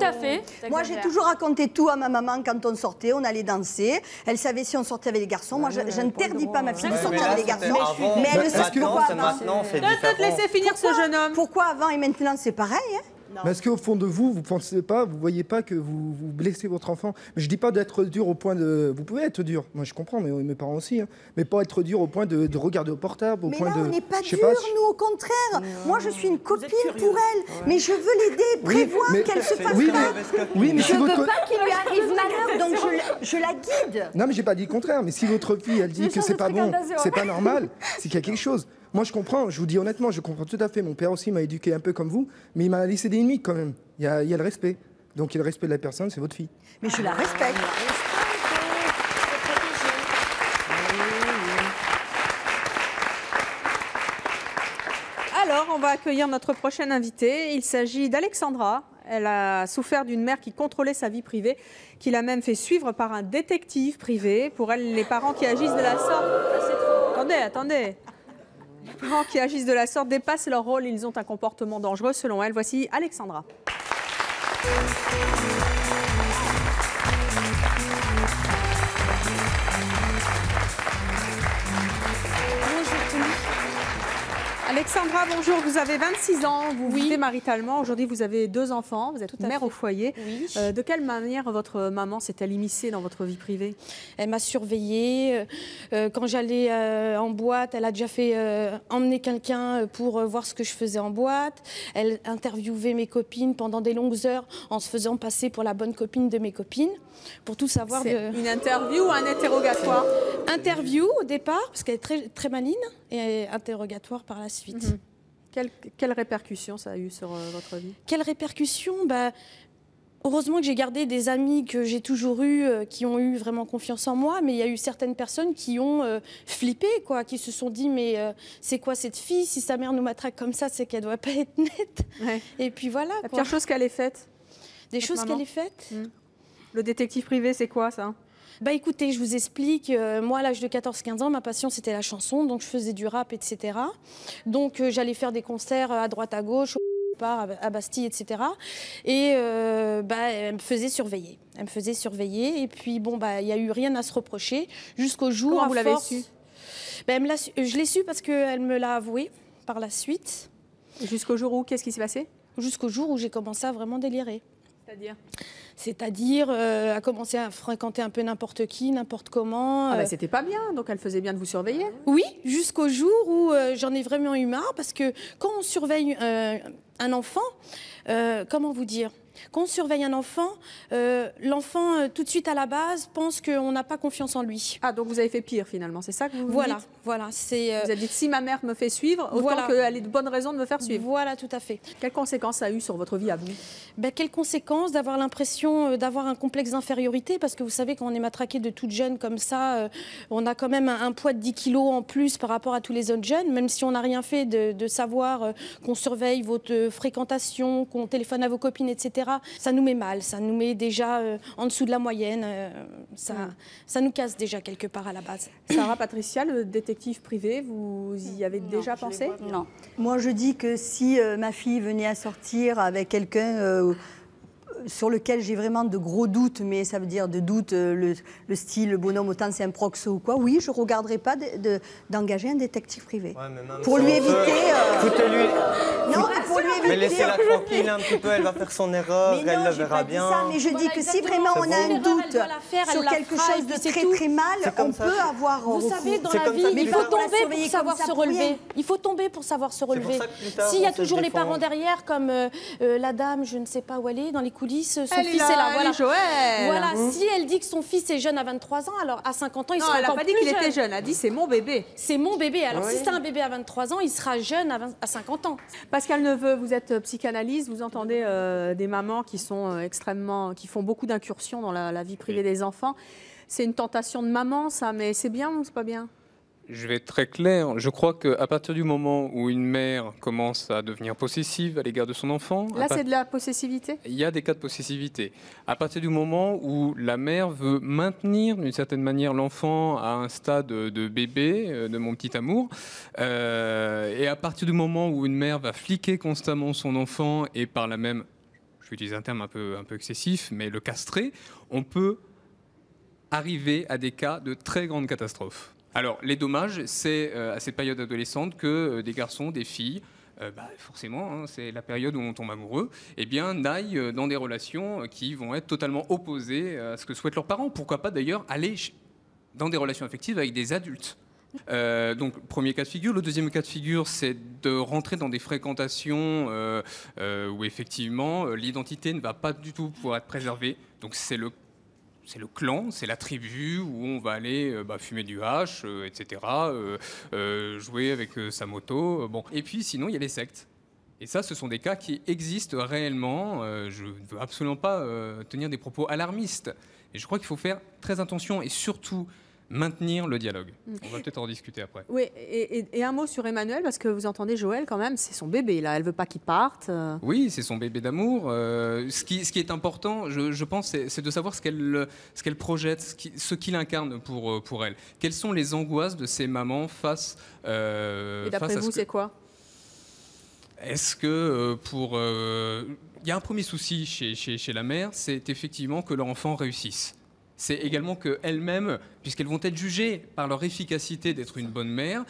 à fait. Moi, j'ai toujours raconté tout à ma maman quand on sortait, on allait danser. Elle savait si on sortait avec les garçons. Moi, je n'interdis pas à ma fille de sortir avec les garçons. Mais elle ne sait pourquoi avant. Peut-être laisser finir ce jeune homme. Pourquoi avant et maintenant, c'est pareil, hein? Mais est-ce qu'au fond de vous, vous pensez pas, vous voyez pas que vous blessez votre enfant? Mais je dis pas d'être dur au point de... Vous pouvez être dur, moi je comprends, mais mes parents aussi, hein. Mais pas être dur au point de regarder au portable, au mais point là, de... on n'est pas dur, nous, au contraire. Moi, je suis une copine pour elle, mais je veux l'aider, prévoir qu'elle se fasse pas. Oui, mais je ne veux pas qu'il lui arrive malheur, donc je la guide. Non, mais j'ai pas dit le contraire, mais si votre fille, elle dit que c'est pas bon, c'est pas normal, c'est qu'il y a quelque chose. Moi, je comprends, je vous dis honnêtement, je comprends tout à fait. Mon père aussi m'a éduqué un peu comme vous, mais il m'a laissé des limites quand même. Il y a le respect. Donc, il y a le respect de la personne, c'est votre fille. Mais je la respecte. Alors, on va accueillir notre prochaine invitée. Il s'agit d'Alexandra. Elle a souffert d'une mère qui contrôlait sa vie privée, qui l'a même fait suivre par un détective privé. Pour elle, les parents qui agissent de la sorte... Attendez. Les parents qui agissent de la sorte dépassent leur rôle. Ils ont un comportement dangereux, selon elle. Voici Alexandra. Alexandra, bonjour, vous avez 26 ans, vous vivez maritalement, aujourd'hui vous avez 2 enfants, vous êtes mère au foyer. Oui. De quelle manière votre maman s'est-elle immiscée dans votre vie privée? Elle m'a surveillée, quand j'allais en boîte, elle a déjà fait emmener quelqu'un pour voir ce que je faisais en boîte. Elle interviewait mes copines pendant des longues heures en se faisant passer pour la bonne copine de mes copines, pour tout savoir. C'est une interview ou un interrogatoire? Interview au départ, parce qu'elle est très, très maligne, et interrogatoire par la suite. Quelle répercussion ça a eu sur votre vie? Quelle répercussion? Heureusement que j'ai gardé des amis que j'ai toujours eus, qui ont eu vraiment confiance en moi, mais il y a eu certaines personnes qui ont flippé, quoi, qui se sont dit mais c'est quoi cette fille? Si sa mère nous matraque comme ça, c'est qu'elle doit pas être nette. Ouais. Et puis voilà. La pire chose qu'elle ait faite? Des choses qu'elle ait faites? Le détective privé, c'est quoi ça? Écoutez, je vous explique. Moi, à l'âge de 14-15 ans, ma passion, c'était la chanson. Donc, je faisais du rap, etc. Donc, j'allais faire des concerts à droite, à gauche, à Bastille, etc. Et elle me faisait surveiller. Elle me faisait surveiller. Et puis, il n'y a eu rien à se reprocher jusqu'au jour... Comment vous l'avez su? Je l'ai su parce qu'elle me l'a avoué par la suite. Jusqu'au jour où? Qu'est-ce qui s'est passé? Jusqu'au jour où j'ai commencé à vraiment délirer. C'est-à-dire à commencer à fréquenter un peu n'importe qui, n'importe comment. C'était pas bien, donc elle faisait bien de vous surveiller. Oui, jusqu'au jour où j'en ai vraiment eu marre, parce que quand on surveille un enfant, comment vous dire ? Quand on surveille un enfant, l'enfant, tout de suite à la base, pense qu'on n'a pas confiance en lui. Ah, donc vous avez fait pire finalement, c'est ça que vous Voilà, dites? voilà. Vous avez dit si ma mère me fait suivre, autant qu'elle ait de bonnes raisons de me faire suivre. Voilà, tout à fait. Quelles conséquences ça a eu sur votre vie à vous? Quelles conséquences? D'avoir l'impression d'avoir un complexe d'infériorité, parce que vous savez, quand on est matraqué de toute jeune comme ça, on a quand même un poids de 10 kilos en plus par rapport à tous les autres jeunes, même si on n'a rien fait de savoir qu'on surveille votre fréquentation, qu'on téléphone à vos copines, etc. Ça nous met mal, ça nous met déjà en dessous de la moyenne, ça nous casse déjà quelque part à la base. Sarah Patricia, le détective privé, vous y avez déjà pensé? Non. Moi, je dis que si ma fille venait à sortir avec quelqu'un sur lequel j'ai vraiment de gros doutes, mais ça veut dire de doutes, le style, le bonhomme, autant c'est un proxo ou quoi, oui, je ne regarderais pas d'engager un détective privé. Ouais, pour lui éviter... Foutez-lui... Non, mais pour lui éviter... Mais laissez-la tranquille un petit peu, elle va faire son erreur, mais elle non, le verra bien. Ça, mais je dis que si vraiment on a un doute sur quelque chose de très très mal, on peut avoir recours. Vous savez, dans la vie, il faut tomber pour savoir se relever. Il faut tomber pour savoir se relever. S'il y a toujours les parents derrière, comme la dame, je ne sais pas où elle est, dans les coulisses, son fils est là. Voilà. Joël. Voilà, si elle dit que son fils est jeune à 23 ans, alors à 50 ans, il sera encore plus jeune. Elle n'a pas dit qu'il était jeune, elle a dit c'est mon bébé. C'est mon bébé. Alors si c'est un bébé à 23 ans, il sera jeune à 50 ans. Pascal Neveu, vous êtes psychanalyste, vous entendez des mamans qui sont qui font beaucoup d'incursions dans la vie privée des enfants. C'est une tentation de maman, ça, mais c'est bien ou c'est pas bien? Je vais être très clair. Je crois qu'à partir du moment où une mère commence à devenir possessive à l'égard de son enfant... Là, c'est de la possessivité? Il y a des cas de possessivité. À partir du moment où la mère veut maintenir d'une certaine manière l'enfant à un stade de bébé, de mon petit amour, et à partir du moment où une mère va fliquer constamment son enfant et par là même, je vais utiliser un terme un peu excessif, mais le castrer, on peut arriver à des cas de très grandes catastrophes. Alors, les dommages, c'est à cette période adolescente que des garçons, des filles, forcément, hein, c'est la période où on tombe amoureux, eh bien, naillent dans des relations qui vont être totalement opposées à ce que souhaitent leurs parents. Pourquoi pas d'ailleurs aller dans des relations affectives avec des adultes. Donc, premier cas de figure. Le deuxième cas de figure, c'est de rentrer dans des fréquentations où effectivement l'identité ne va pas du tout pouvoir être préservée. Donc, c'est le clan, c'est la tribu où on va aller fumer du hash, etc., jouer avec sa moto. Bon. Et puis sinon, il y a les sectes. Et ça, ce sont des cas qui existent réellement. Je ne veux absolument pas tenir des propos alarmistes. Et je crois qu'il faut faire très attention et surtout maintenir le dialogue. On va peut-être en discuter après. Oui, et un mot sur Emmanuel, parce que vous entendez Joël quand même, c'est son bébé, là. Elle ne veut pas qu'il parte. Oui, c'est son bébé d'amour. Ce qui est important, je pense, c'est de savoir ce qu'elle projette, ce qu'il incarne pour elle. Quelles sont les angoisses de ces mamans face et d'après vous, c'est quoi? Est-ce que il y a un premier souci chez la mère, c'est effectivement que leur enfant réussisse. C'est également qu'elles-mêmes, puisqu'elles vont être jugées par leur efficacité d'être une bonne mère,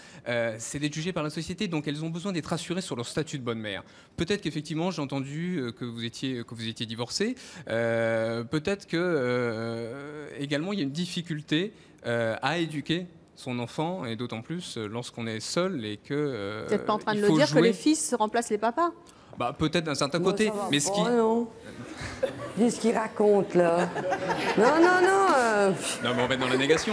c'est d'être jugées par la société, donc elles ont besoin d'être rassurées sur leur statut de bonne mère. Peut-être qu'effectivement, j'ai entendu que vous étiez divorcée, peut-être que également il y a une difficulté à éduquer son enfant, et d'autant plus lorsqu'on est seul et que... Vous n'êtes pas en train de le dire que les fils remplacent les papas? Peut-être d'un certain côté, mais ce qui... Dis ce qu'il raconte, là. Non. Non, mais on va être dans la négation.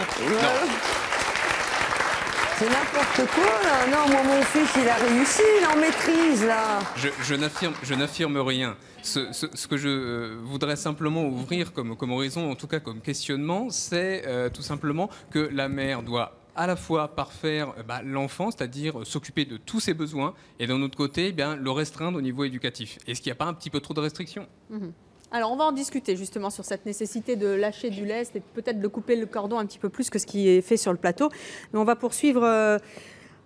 C'est n'importe quoi, là. Non, moi, mon fils, il a réussi, il est en maîtrise, là. Je n'affirme rien. Ce que je voudrais simplement ouvrir comme horizon, en tout cas comme questionnement, c'est tout simplement que la mère doit à la fois parfaire l'enfant, c'est-à-dire s'occuper de tous ses besoins, et d'un autre côté, le restreindre au niveau éducatif. Est-ce qu'il n'y a pas un petit peu trop de restrictions? Alors, on va en discuter justement sur cette nécessité de lâcher du lest et peut-être de couper le cordon un petit peu plus que ce qui est fait sur le plateau. Mais on va poursuivre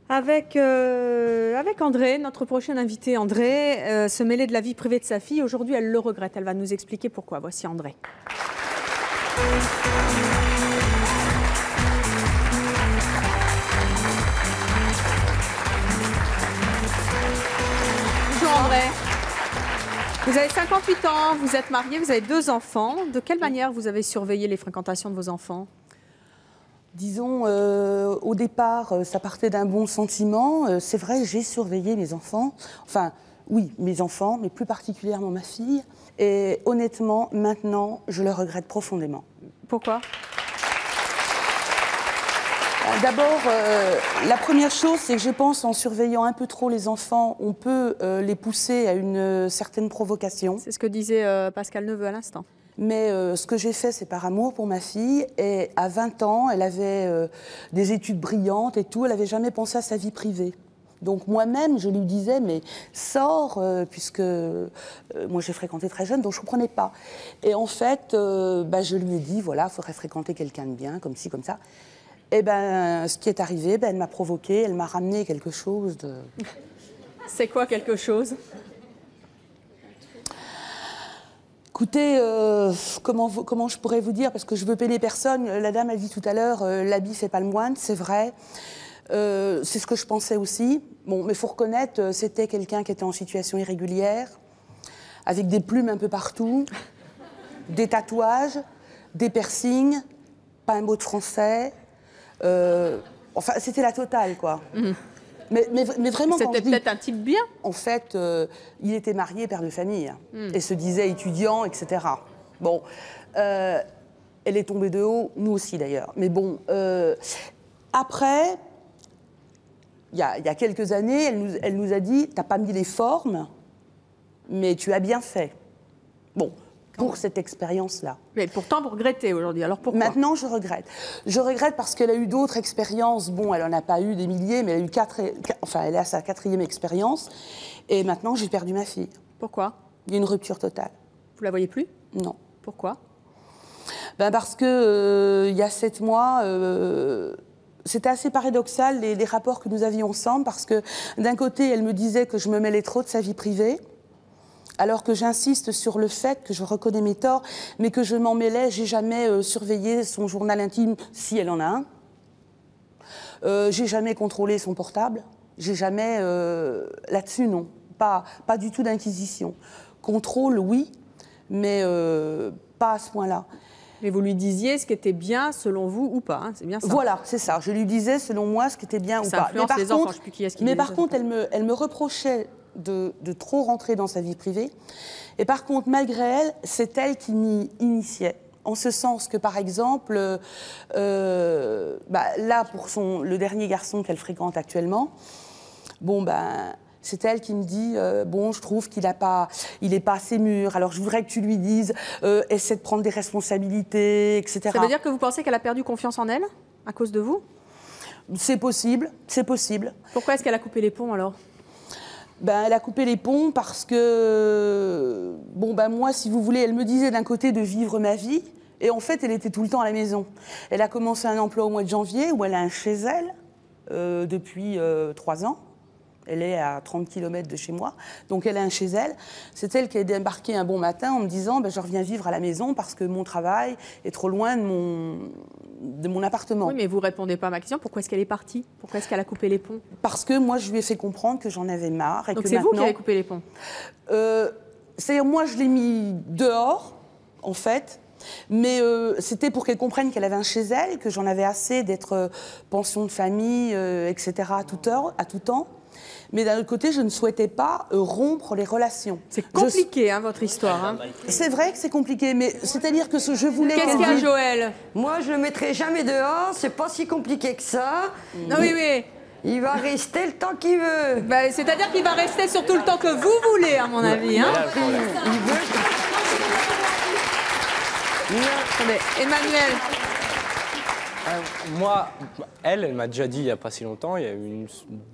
avec André, notre prochaine invitée. André, se mêler de la vie privée de sa fille. Aujourd'hui, elle le regrette. Elle va nous expliquer pourquoi. Voici André. Bonjour André. Vous avez 58 ans, vous êtes marié, vous avez 2 enfants. De quelle manière vous avez surveillé les fréquentations de vos enfants? Disons, au départ, ça partait d'un bon sentiment. C'est vrai, j'ai surveillé mes enfants. Enfin, oui, mes enfants, mais plus particulièrement ma fille. Et honnêtement, maintenant, je le regrette profondément. Pourquoi? D'abord, la première chose, c'est que je pense en surveillant un peu trop les enfants, on peut les pousser à une certaine provocation. C'est ce que disait Pascal Neveu à l'instant. Mais ce que j'ai fait, c'est par amour pour ma fille. Et à 20 ans, elle avait des études brillantes et tout. Elle n'avait jamais pensé à sa vie privée. Donc moi-même, je lui disais, mais sors, puisque moi j'ai fréquenté très jeune, donc je ne comprenais pas. Et en fait, je lui ai dit, voilà, il faudrait fréquenter quelqu'un de bien, comme ci, comme ça. Et ce qui est arrivé, elle m'a provoqué, elle m'a ramené quelque chose de... C'est quoi quelque chose? Écoutez, comment je pourrais vous dire, parce que je veux peiner personne. La dame a dit tout à l'heure, l'habit fait pas le moine, c'est vrai. C'est ce que je pensais aussi. Bon, mais il faut reconnaître, c'était quelqu'un qui était en situation irrégulière, avec des plumes un peu partout, des tatouages, des piercings, pas un mot de français. Enfin, c'était la totale, quoi. Mais vraiment, c'était peut-être un type bien. En fait, il était marié, père de famille, et se disait étudiant, etc. Bon, elle est tombée de haut, nous aussi d'ailleurs. Mais bon, après, il y a quelques années, elle nous a dit, t'as pas mis les formes, mais tu as bien fait. Bon, pour cette expérience-là. Mais pourtant, vous regrettez aujourd'hui. Alors pourquoi? Maintenant, je regrette. Je regrette parce qu'elle a eu d'autres expériences. Bon, elle n'en a pas eu des milliers, mais elle a eu elle est à sa 4e expérience. Et maintenant, j'ai perdu ma fille. Pourquoi? Il y a une rupture totale. Vous la voyez plus? Non. Pourquoi? Parce que il y a 7 mois, c'était assez paradoxal les rapports que nous avions ensemble, parce que d'un côté, elle me disait que je me mêlais trop de sa vie privée, alors que j'insiste sur le fait que je reconnais mes torts, mais que je m'en mêlais. J'ai jamais surveillé son journal intime, si elle en a un. J'ai jamais contrôlé son portable. J'ai jamais... là-dessus, non. Pas du tout d'inquisition. Contrôle, oui, mais pas à ce point-là. Mais vous lui disiez ce qui était bien selon vous ou pas, hein, c'est bien ça? Voilà, c'est ça. Je lui disais selon moi ce qui était bien ou pas. Mais par contre, je sais plus qui est-ce qui mais par contre, elle me reprochait de trop rentrer dans sa vie privée. Et par contre, malgré elle, c'est elle qui m'y initiait. En ce sens que, par exemple, là, pour le dernier garçon qu'elle fréquente actuellement, c'est elle qui me dit je trouve qu'il n'est pas assez mûr, alors je voudrais que tu lui dises essaie de prendre des responsabilités, etc. Ça veut dire que vous pensez qu'elle a perdu confiance en elle à cause de vous? C'est possible, c'est possible. Pourquoi est-ce qu'elle a coupé les ponts alors? Elle a coupé les ponts parce que moi, si vous voulez, elle me disait d'un côté de vivre ma vie, et en fait elle était tout le temps à la maison. Elle a commencé un emploi au mois de janvier où elle a un chez elle depuis 3 ans. Elle est à 30 km de chez moi, donc elle a un chez elle. C'est elle qui a débarqué un bon matin en me disant je reviens vivre à la maison parce que mon travail est trop loin de mon appartement. Oui, mais vous ne répondez pas à ma question. Pourquoi est-ce qu'elle est partie? Pourquoi est-ce qu'elle a coupé les ponts? Parce que moi, je lui ai fait comprendre que j'en avais marre. Donc c'est vous qui avez coupé les ponts? C'est-à-dire, moi, je l'ai mis dehors, en fait. Mais c'était pour qu'elle comprenne qu'elle avait un chez elle, que j'en avais assez d'être pension de famille, etc. à tout temps. Mais d'un autre côté, je ne souhaitais pas rompre les relations. C'est compliqué, votre histoire. Hein. C'est vrai que c'est compliqué, mais c'est-à-dire que je voulais... Qu'est-ce qu'il y a, Joël? Moi, je le mettrai jamais dehors, c'est pas si compliqué que ça. Non, oui. Il va rester le temps qu'il veut. C'est-à-dire qu'il va rester surtout le temps que vous voulez, à mon avis. Hein. Il veut... Emmanuel. Moi, elle m'a déjà dit il n'y a pas si longtemps, il y a eu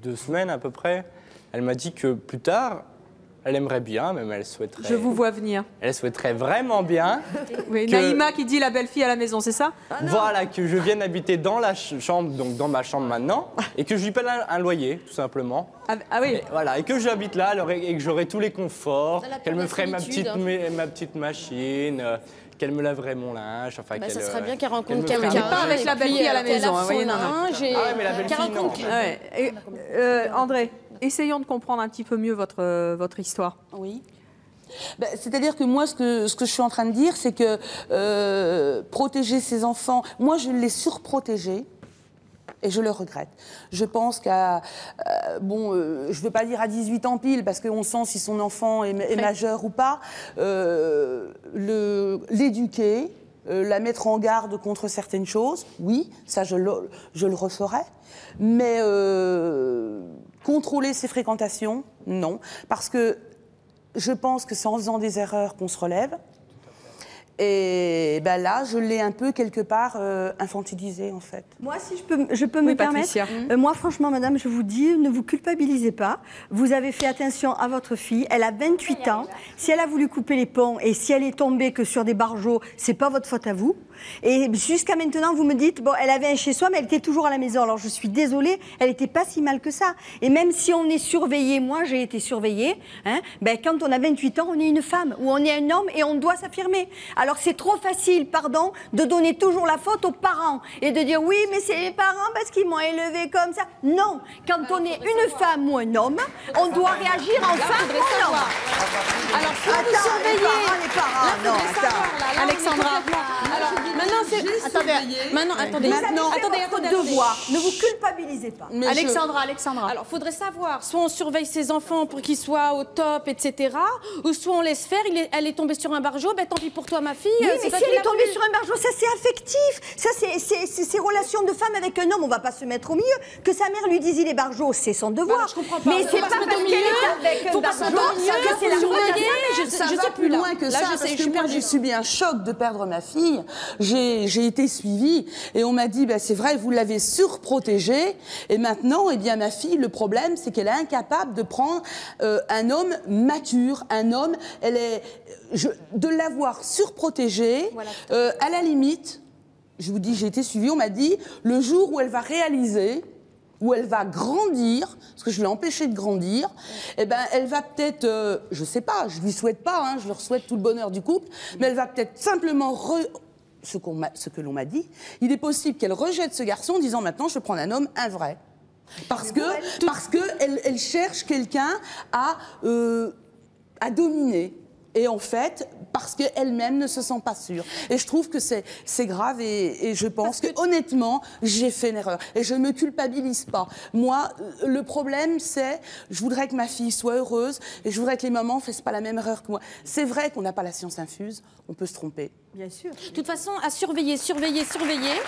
2 semaines à peu près, elle m'a dit que plus tard, elle aimerait bien, même elle souhaiterait... Je vous vois venir. Elle souhaiterait vraiment bien... Oui, Naïma qui dit la belle-fille à la maison, c'est ça? Voilà, que je vienne habiter dans la chambre, donc dans ma chambre maintenant, et que je lui paye un loyer, tout simplement. Ah oui. Et, voilà, et que j'habite là, et que j'aurai tous les conforts, qu'elle me ferait ma petite machine... qu'elle me laverait mon linge, ça serait bien qu'elle rencontre quelqu'un. Pas avec la belle-fille à la maison. Mais la belle-fille, non. André, essayons de comprendre un petit peu mieux votre histoire. Oui. C'est-à-dire que moi, ce que je suis en train de dire, c'est que protéger ses enfants, moi, je l'ai surprotégé. Et je le regrette. Je pense qu'à, je ne veux pas dire à 18 ans pile, parce qu'on sent si son enfant est majeur ou pas, l'éduquer, la mettre en garde contre certaines choses, oui, ça je le referai, mais contrôler ses fréquentations, non, parce que je pense que c'est en faisant des erreurs qu'on se relève. Et là, je l'ai un peu, quelque part, infantilisée, en fait. Moi, si je peux me permettre, moi, franchement, madame, je vous dis, ne vous culpabilisez pas. Vous avez fait attention à votre fille. Elle a 28 ans. Si elle a voulu couper les ponts et si elle est tombée que sur des barjots, c'est pas votre faute à vous. Et jusqu'à maintenant, vous me dites, elle avait un chez-soi, mais elle était toujours à la maison. Alors, je suis désolée, elle n'était pas si mal que ça. Et même si on est surveillé, moi, j'ai été surveillée, quand on a 28 ans, on est une femme, ou on est un homme, et on doit s'affirmer. Alors, c'est trop facile, de donner toujours la faute aux parents, et de dire, oui, mais c'est les parents parce qu'ils m'ont élevée comme ça. Non, quand on est une femme ou un homme, on doit réagir en femme ou en homme. Alors, si vous surveillez... Les parents, non, Alexandra. Alors, maintenant, c'est... Attendez. Votre devoir. Ne vous culpabilisez pas. Alexandra. Alors, faudrait savoir, soit on surveille ses enfants pour qu'ils soient au top, etc., ou soit on laisse faire, elle est tombée sur un barjot, tant pis pour toi, ma fille. Oui, mais si elle est tombée sur un barjot, ça c'est affectif. Ça, c'est ses relations de femme avec un homme, on va pas se mettre au milieu. Que sa mère lui dise il est barjot, c'est son devoir. Je comprends pas. Mais c'est pas parce qu'elle est avec un barjot que c'est la je sais plus là. loin que Là, ça, je parce sais, je que suis moi, perdue. j'ai subi un choc de perdre ma fille. J'ai été suivie et on m'a dit, bah, c'est vrai, vous l'avez surprotégée. Et maintenant, eh bien, ma fille, le problème, c'est qu'elle est incapable de prendre un homme mature, un homme, de l'avoir surprotégée, à la limite, je vous dis, j'ai été suivie, on m'a dit, le jour où elle va réaliser, où elle va grandir, parce que je l'ai empêchée de grandir, eh ben, elle va peut-être, je sais pas, je lui souhaite pas, hein, je leur souhaite tout le bonheur du couple, mais elle va peut-être simplement ce que l'on m'a dit, il est possible qu'elle rejette ce garçon en disant maintenant je vais prendre un homme, un vrai. Parce que elle cherche quelqu'un à dominer. Et en fait, parce qu'elle-même ne se sent pas sûre. Et je trouve que c'est grave et je pense que honnêtement, j'ai fait une erreur. Et je ne me culpabilise pas. Moi, le problème, c'est je voudrais que ma fille soit heureuse et je voudrais que les mamans ne fassent pas la même erreur que moi. C'est vrai qu'on n'a pas la science infuse, on peut se tromper. Bien sûr. De toute façon, à surveiller, surveiller, surveiller.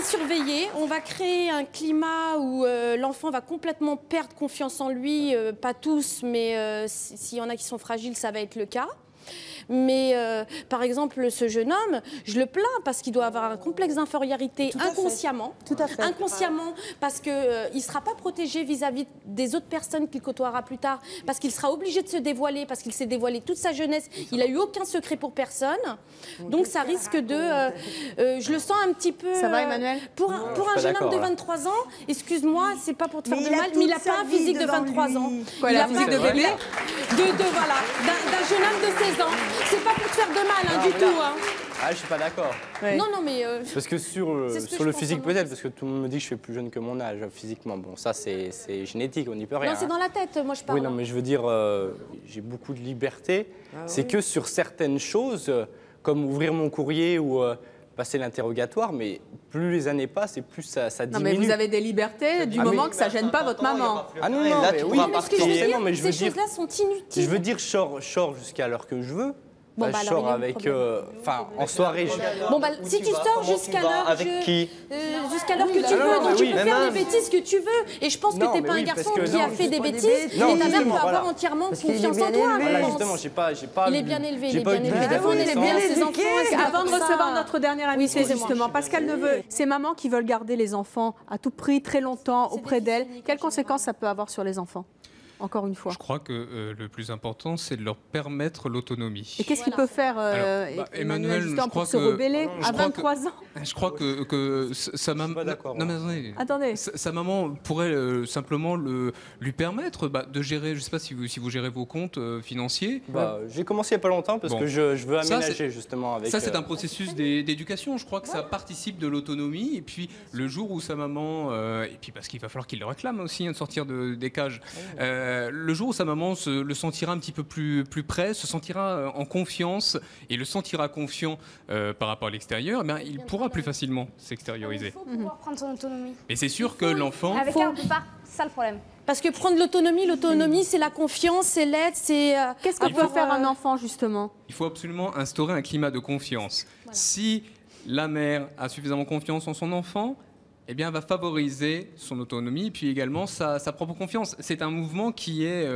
Surveiller. On va créer un climat où l'enfant va complètement perdre confiance en lui. Pas tous, mais s'il y en a qui sont fragiles, ça va être le cas. Mais par exemple, ce jeune homme, je le plains parce qu'il doit avoir un complexe d'infériorité inconsciemment. Tout à fait. Inconsciemment, parce qu'il ne sera pas protégé vis-à-vis des autres personnes qu'il côtoiera plus tard, parce qu'il sera obligé de se dévoiler, parce qu'il s'est dévoilé toute sa jeunesse. Il n'a eu aucun secret pour personne. Donc ça risque de... je le sens un petit peu... Ça va, Emmanuel? Pour un jeune homme de 23 ans, excuse-moi, c'est pas pour te faire de mal, mais il n'a pas un physique de 23 ans. Quoi, il a un physique de bébé? Voilà, d'un jeune homme de 16 ans. C'est pas pour te faire de mal, hein, du tout. Hein. Ah, je suis pas d'accord. Ouais. Non, mais... Parce que sur le physique pense, peut-être, parce que tout le monde me dit que je suis plus jeune que mon âge physiquement. Bon, ça c'est génétique, on n'y peut rien. Non, c'est dans la tête, moi je parle. Oui, non, mais je veux dire, j'ai beaucoup de liberté. C'est que sur certaines choses, comme ouvrir mon courrier ou passer l'interrogatoire, mais plus les années passent et plus ça diminue. Non, mais vous avez des libertés du moment que ça gêne pas votre maman. Ah non, non, mais oui, mais ce que je veux dire, mais ces choses-là sont inutiles. Je veux dire, je sors jusqu'à l'heure que je veux. Bon, je sors avec, enfin, en soirée. Bon, bah, si tu sors jusqu'à l'heure, jusqu'à l'heure que tu veux, donc tu peux faire les bêtises que tu veux. Et je pense que tu n'es pas un garçon qui a fait des bêtises. Et ta mère peut avoir entièrement confiance en toi. Voilà, justement, j'ai pas. Il est bien élevé, il est bien élevé. Défendre ses enfants. Avant de recevoir notre dernière invitée, justement, Pascal Neveu, ces mamans qui veulent garder les enfants à tout prix, très longtemps auprès d'elles, quelles conséquences ça peut avoir sur les enfants ? Encore une fois. Je crois que le plus important, c'est de leur permettre l'autonomie. Et qu'est-ce qu'il peut faire, Emmanuel, justement, pour se rebeller à 23 ans? Je crois que sa maman... Non, mais attendez. Sa maman pourrait simplement lui permettre de gérer, je ne sais pas si vous gérez vos comptes financiers. J'ai commencé il n'y a pas longtemps parce que je veux aménager justement avec... Ça, c'est un processus d'éducation. Je crois que ça participe de l'autonomie. Et puis, le jour où sa maman... et puis, parce qu'il va falloir qu'il le réclame aussi, de sortir des cages... le jour où sa maman le sentira un petit peu plus près, se sentira en confiance et le sentira confiant par rapport à l'extérieur, il pourra plus facilement s'extérioriser. Il faut pouvoir prendre son autonomie. Et c'est sûr que l'enfant... Avec un départ, c'est ça le problème. Parce que prendre l'autonomie, c'est la confiance, c'est l'aide, c'est... Qu'est-ce que peut faire un enfant, justement? Il faut absolument instaurer un climat de confiance. Voilà. Si la mère a suffisamment confiance en son enfant, eh bien, va favoriser son autonomie et puis également sa propre confiance. C'est un mouvement qui est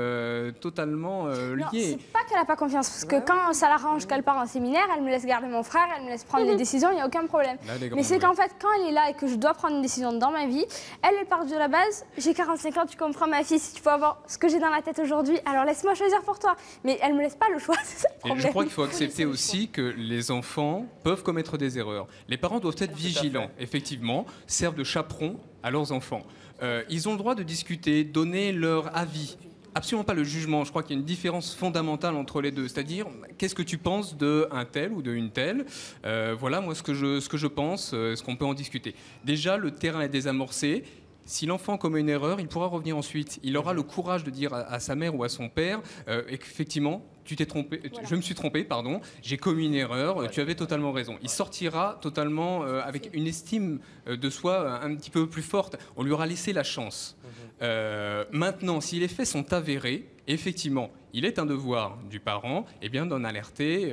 totalement lié. Non, c'est pas qu'elle n'a pas confiance, parce que quand ça l'arrange qu'elle part en séminaire, elle me laisse garder mon frère, elle me laisse prendre des décisions, il n'y a aucun problème. Mais c'est qu'en fait, quand elle est là et que je dois prendre une décision dans ma vie, elle part de la base, j'ai 45 ans, tu comprends ma fille, si tu peux avoir ce que j'ai dans la tête aujourd'hui, alors laisse-moi choisir pour toi. Mais elle me laisse pas le choix, c'est ça le problème. Et je crois qu'il faut accepter aussi que les enfants peuvent commettre des erreurs. Les parents doivent être vigilants, effectivement, servent de chaperon à leurs enfants. Ils ont le droit de discuter, donner leur avis. Absolument pas le jugement. Je crois qu'il y a une différence fondamentale entre les deux. C'est-à-dire, qu'est-ce que tu penses d'un tel ou d'une telle? Voilà, moi, ce que je pense, est-ce qu'on peut en discuter? Déjà, le terrain est désamorcé. Si l'enfant commet une erreur, il pourra revenir ensuite. Il aura le courage de dire à sa mère ou à son père qu'effectivement, tu t'es trompé, je me suis trompé, pardon, j'ai commis une erreur, tu avais totalement raison. Il sortira totalement avec une estime de soi un petit peu plus forte. On lui aura laissé la chance. Maintenant, si les faits sont avérés, effectivement, il est un devoir du parent d'en alerter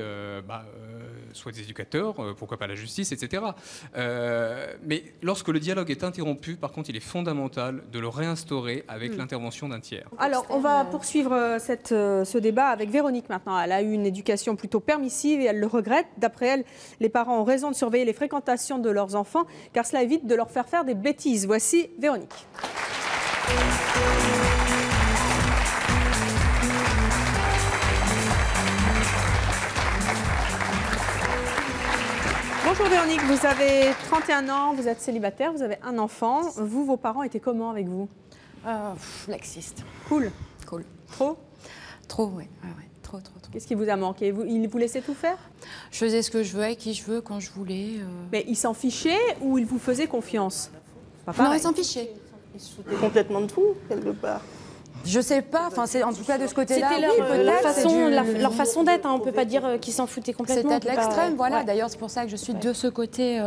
soit des éducateurs, pourquoi pas la justice, etc. Mais lorsque le dialogue est interrompu, par contre, il est fondamental de le réinstaurer avec l'intervention d'un tiers. Alors, on va poursuivre ce débat avec Véronique maintenant. Elle a eu une éducation plutôt permissive et elle le regrette. D'après elle, les parents ont raison de surveiller les fréquentations de leurs enfants car cela évite de leur faire des bêtises. Voici Véronique. Bonjour Véronique, vous avez 31 ans, vous êtes célibataire, vous avez un enfant. Vous, vos parents étaient comment avec vous? Laxiste. Cool. Cool. Trop? Trop, oui. Trop. Qu'est-ce qui vous a manqué? Ils vous laissaient tout faire? Je faisais ce que je veux, avec qui je veux, quand je voulais. Mais ils s'en fichaient ou ils vous faisaient confiance? Non, ils s'en fichaient. Ils se foutaient complètement de tout, quelque part. Je sais pas, enfin, c'est en tout cas de ce côté-là. C'était leur façon d'être, hein. On ne peut pas dire qu'ils s'en foutaient complètement. C'est peut-être l'extrême, voilà. Ouais. D'ailleurs, c'est pour ça que je suis de ce côté.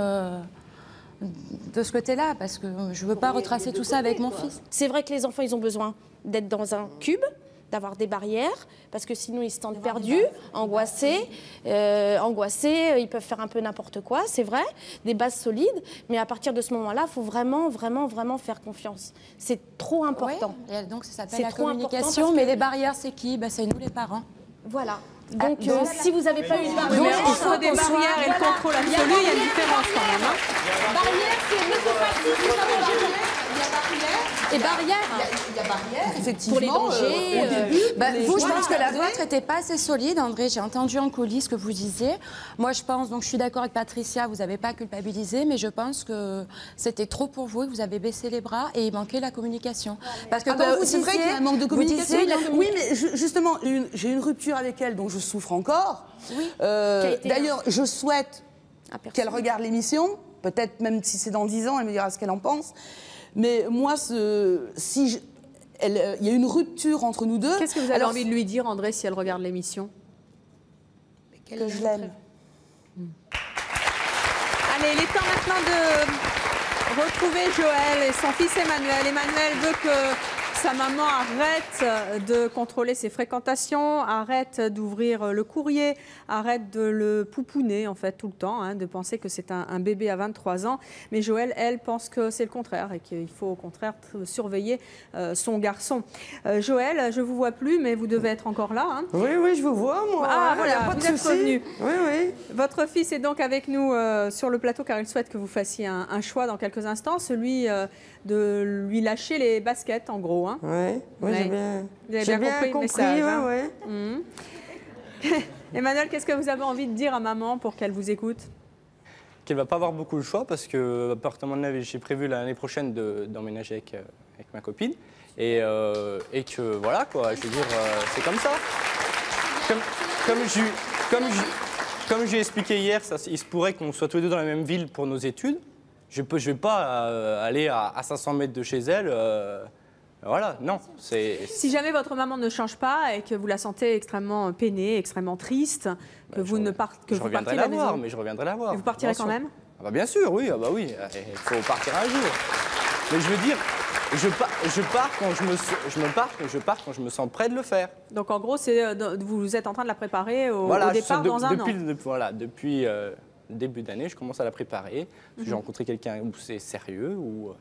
De ce côté-là, parce que je ne veux pas retracer tout ça avec mon fils. C'est vrai que les enfants, ils ont besoin d'être dans un cube, d'avoir des barrières, parce que sinon ils se sentent perdus, angoissés, ils peuvent faire un peu n'importe quoi, c'est vrai, des bases solides, mais à partir de ce moment-là, il faut vraiment faire confiance. C'est trop important. Oui, et donc ça s'appelle la communication, mais les barrières, c'est qui? C'est nous les parents. Voilà. Donc, si vous n'avez pas eu de barrières, entre des barrières et le contrôle absolu, il y a une différence quand même. Barrière, c'est ne fais pas ci, tu vas manger. Il y a barrière. Et barrière. Il y a barrière, effectivement. Pour les dangers. Vous, je pense que la vôtre n'était pas assez solide, André. J'ai entendu en coulisses ce que vous disiez. Moi, je pense, donc je suis d'accord avec Patricia, vous n'avez pas culpabilisé, mais je pense que c'était trop pour vous et que vous avez baissé les bras et il manquait la communication. Parce que c'est vrai qu'il y a un manque de communication. Oui, mais justement, j'ai une rupture avec elle, donc je souffre encore. Oui. D'ailleurs, je souhaite qu'elle regarde l'émission. Peut-être même si c'est dans 10 ans, elle me dira ce qu'elle en pense. Mais moi, il y a une rupture entre nous deux. Qu'est-ce que vous avez envie de lui dire, André, si elle regarde l'émission? Que je l'aime. Allez, il est temps maintenant de retrouver Joël et son fils Emmanuel. Emmanuel veut que sa maman arrête de contrôler ses fréquentations, arrête d'ouvrir le courrier, arrête de le pouponner en fait tout le temps, hein, de penser que c'est un bébé à 23 ans. Mais Joël, elle, pense que c'est le contraire et qu'il faut au contraire surveiller son garçon. Joël, je ne vous vois plus, mais vous devez être encore là. Hein. Oui, je vous vois, moi. Ah, voilà, vous êtes revenu. Oui. Votre fils est donc avec nous sur le plateau car il souhaite que vous fassiez un choix dans quelques instants, celui de lui lâcher les baskets, en gros. Hein. Oui, j'ai bien compris le message. Hein. Emmanuel, qu'est-ce que vous avez envie de dire à maman pour qu'elle vous écoute? Qu'elle ne va pas avoir beaucoup de choix parce que, à mon avis, j'ai prévu l'année prochaine d'emménager avec ma copine. Et que, voilà, quoi, je veux dire, c'est comme ça. Comme je lui ai expliqué hier, il se pourrait qu'on soit tous les deux dans la même ville pour nos études. Je ne vais pas aller à 500 mètres de chez elle. Voilà, non. Si jamais votre maman ne change pas et que vous la sentez extrêmement peinée, extrêmement triste, que vous ne partez que je reviendrai la voir, mais je reviendrai la voir. Et vous partirez quand même? Bien sûr, oui. Il faut partir un jour. Mais je veux dire, je pars quand je me sens prêt de le faire. Donc en gros, vous êtes en train de la préparer au départ dans un an. Depuis début d'année, je commence à la préparer. J'ai rencontré quelqu'un où c'est sérieux, où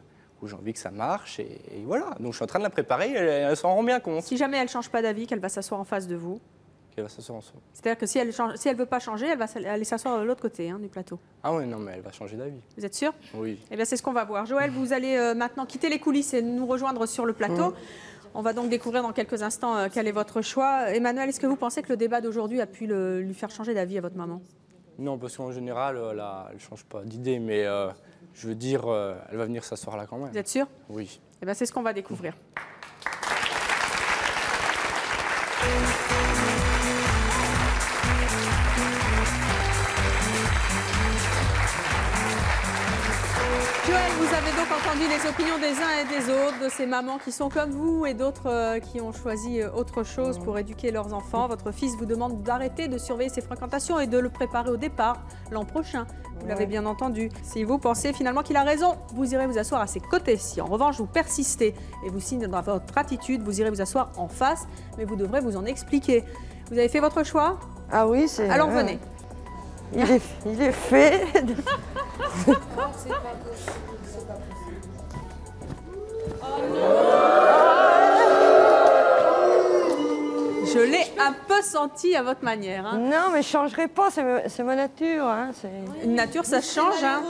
j'ai envie que ça marche. Et voilà, donc je suis en train de la préparer, elle s'en rend bien compte. Si jamais elle ne change pas d'avis, qu'elle va s'asseoir en face de vous? Qu'elle va s'asseoir en face. C'est-à-dire que si elle ne veut pas changer, elle va aller s'asseoir de l'autre côté du plateau. Ah oui, non, mais elle va changer d'avis. Vous êtes sûr? Oui. Eh bien, c'est ce qu'on va voir. Joël, vous allez maintenant quitter les coulisses et nous rejoindre sur le plateau. On va donc découvrir dans quelques instants quel est votre choix. Emmanuel, est-ce que vous pensez que le débat d'aujourd'hui a pu lui faire changer d'avis à votre maman? Non, parce qu'en général, elle ne change pas d'idée, mais je veux dire, elle va venir s'asseoir là quand même. Vous êtes sûr? Oui. Eh bien, c'est ce qu'on va découvrir. Joël, vous avez donc entendu les opinions des uns et des autres, de ces mamans qui sont comme vous et d'autres qui ont choisi autre chose pour éduquer leurs enfants. Votre fils vous demande d'arrêter de surveiller ses fréquentations et de le préparer au départ l'an prochain. Vous l'avez bien entendu. Si vous pensez finalement qu'il a raison, vous irez vous asseoir à ses côtés. Si en revanche vous persistez et vous signez dans votre attitude, vous irez vous asseoir en face, mais vous devrez vous en expliquer. Vous avez fait votre choix? Ah oui, c'est... Alors venez. Il est fait. Je l'ai un peu senti à votre manière. Hein. Non, mais je ne changerai pas, c'est ma nature. Hein, une nature, ça change. Hein.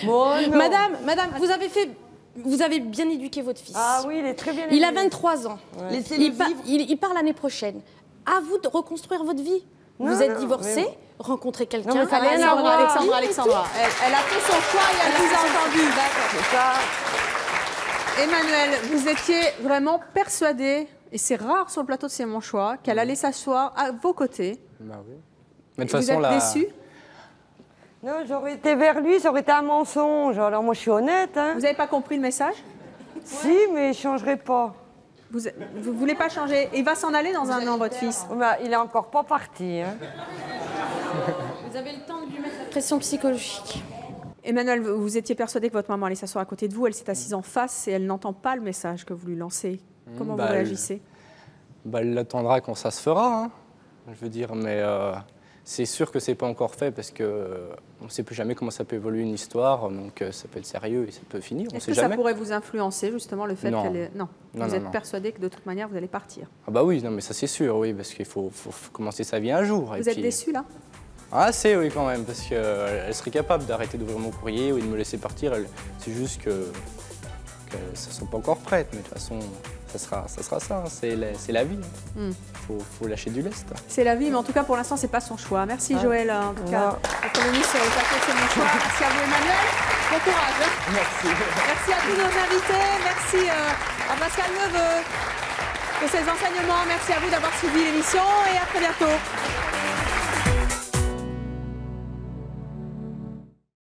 Bon, Madame, vous avez bien éduqué votre fils. Ah oui, il est très bien éduqué. Il a 23 ans. Ouais. Il part l'année prochaine. À vous de reconstruire votre vie. Vous êtes divorcé, rencontrez quelqu'un. Alexandra. Elle a fait son choix et elle vous a entendu. D'accord. Emmanuel, vous étiez vraiment persuadé, et c'est rare sur le plateau de C'est mon choix, qu'elle allait s'asseoir à vos côtés. Bah oui. Mais de vous façon, êtes déçu? Non, j'aurais été vers lui, ça aurait été un mensonge. Alors moi, je suis honnête. Hein. Vous n'avez pas compris le message? Si, mais je ne changerai pas. Vous ne voulez pas changer? Il va s'en aller dans un an, votre fils? Bah, il n'est encore pas parti. Hein. Vous avez le temps de lui mettre la pression psychologique. Emmanuel, vous étiez persuadé que votre maman allait s'asseoir à côté de vous. Elle s'est assise en face et elle n'entend pas le message que vous lui lancez. Comment vous réagissez? Elle l'attendra quand ça se fera, hein, je veux dire, mais c'est sûr que c'est pas encore fait parce que on ne sait plus jamais comment ça peut évoluer une histoire, donc ça peut être sérieux et ça peut finir. Est-ce que ça pourrait vous influencer justement le fait qu'elle est... Non, vous êtes persuadé que de toute manière vous allez partir? Ah bah oui, non mais ça c'est sûr, oui, parce qu'il faut commencer sa vie un jour. Vous êtes déçu là? Ah, c'est oui quand même, parce qu'elle serait capable d'arrêter d'ouvrir mon courrier ou de me laisser partir. C'est juste que ça ne sont pas encore prêtes, mais de toute façon, ça sera ça, hein. C'est la vie. Faut lâcher du lest. C'est la vie, mais en tout cas, pour l'instant, c'est pas son choix. Merci Joël, en tout cas, d'être venu sur le plateau de C'est mon choix. Merci à vous Emmanuel. Bon courage. Hein. Merci. Merci à tous nos invités. Merci à Pascal Neveu pour ses enseignements. Merci à vous d'avoir suivi l'émission et à très bientôt.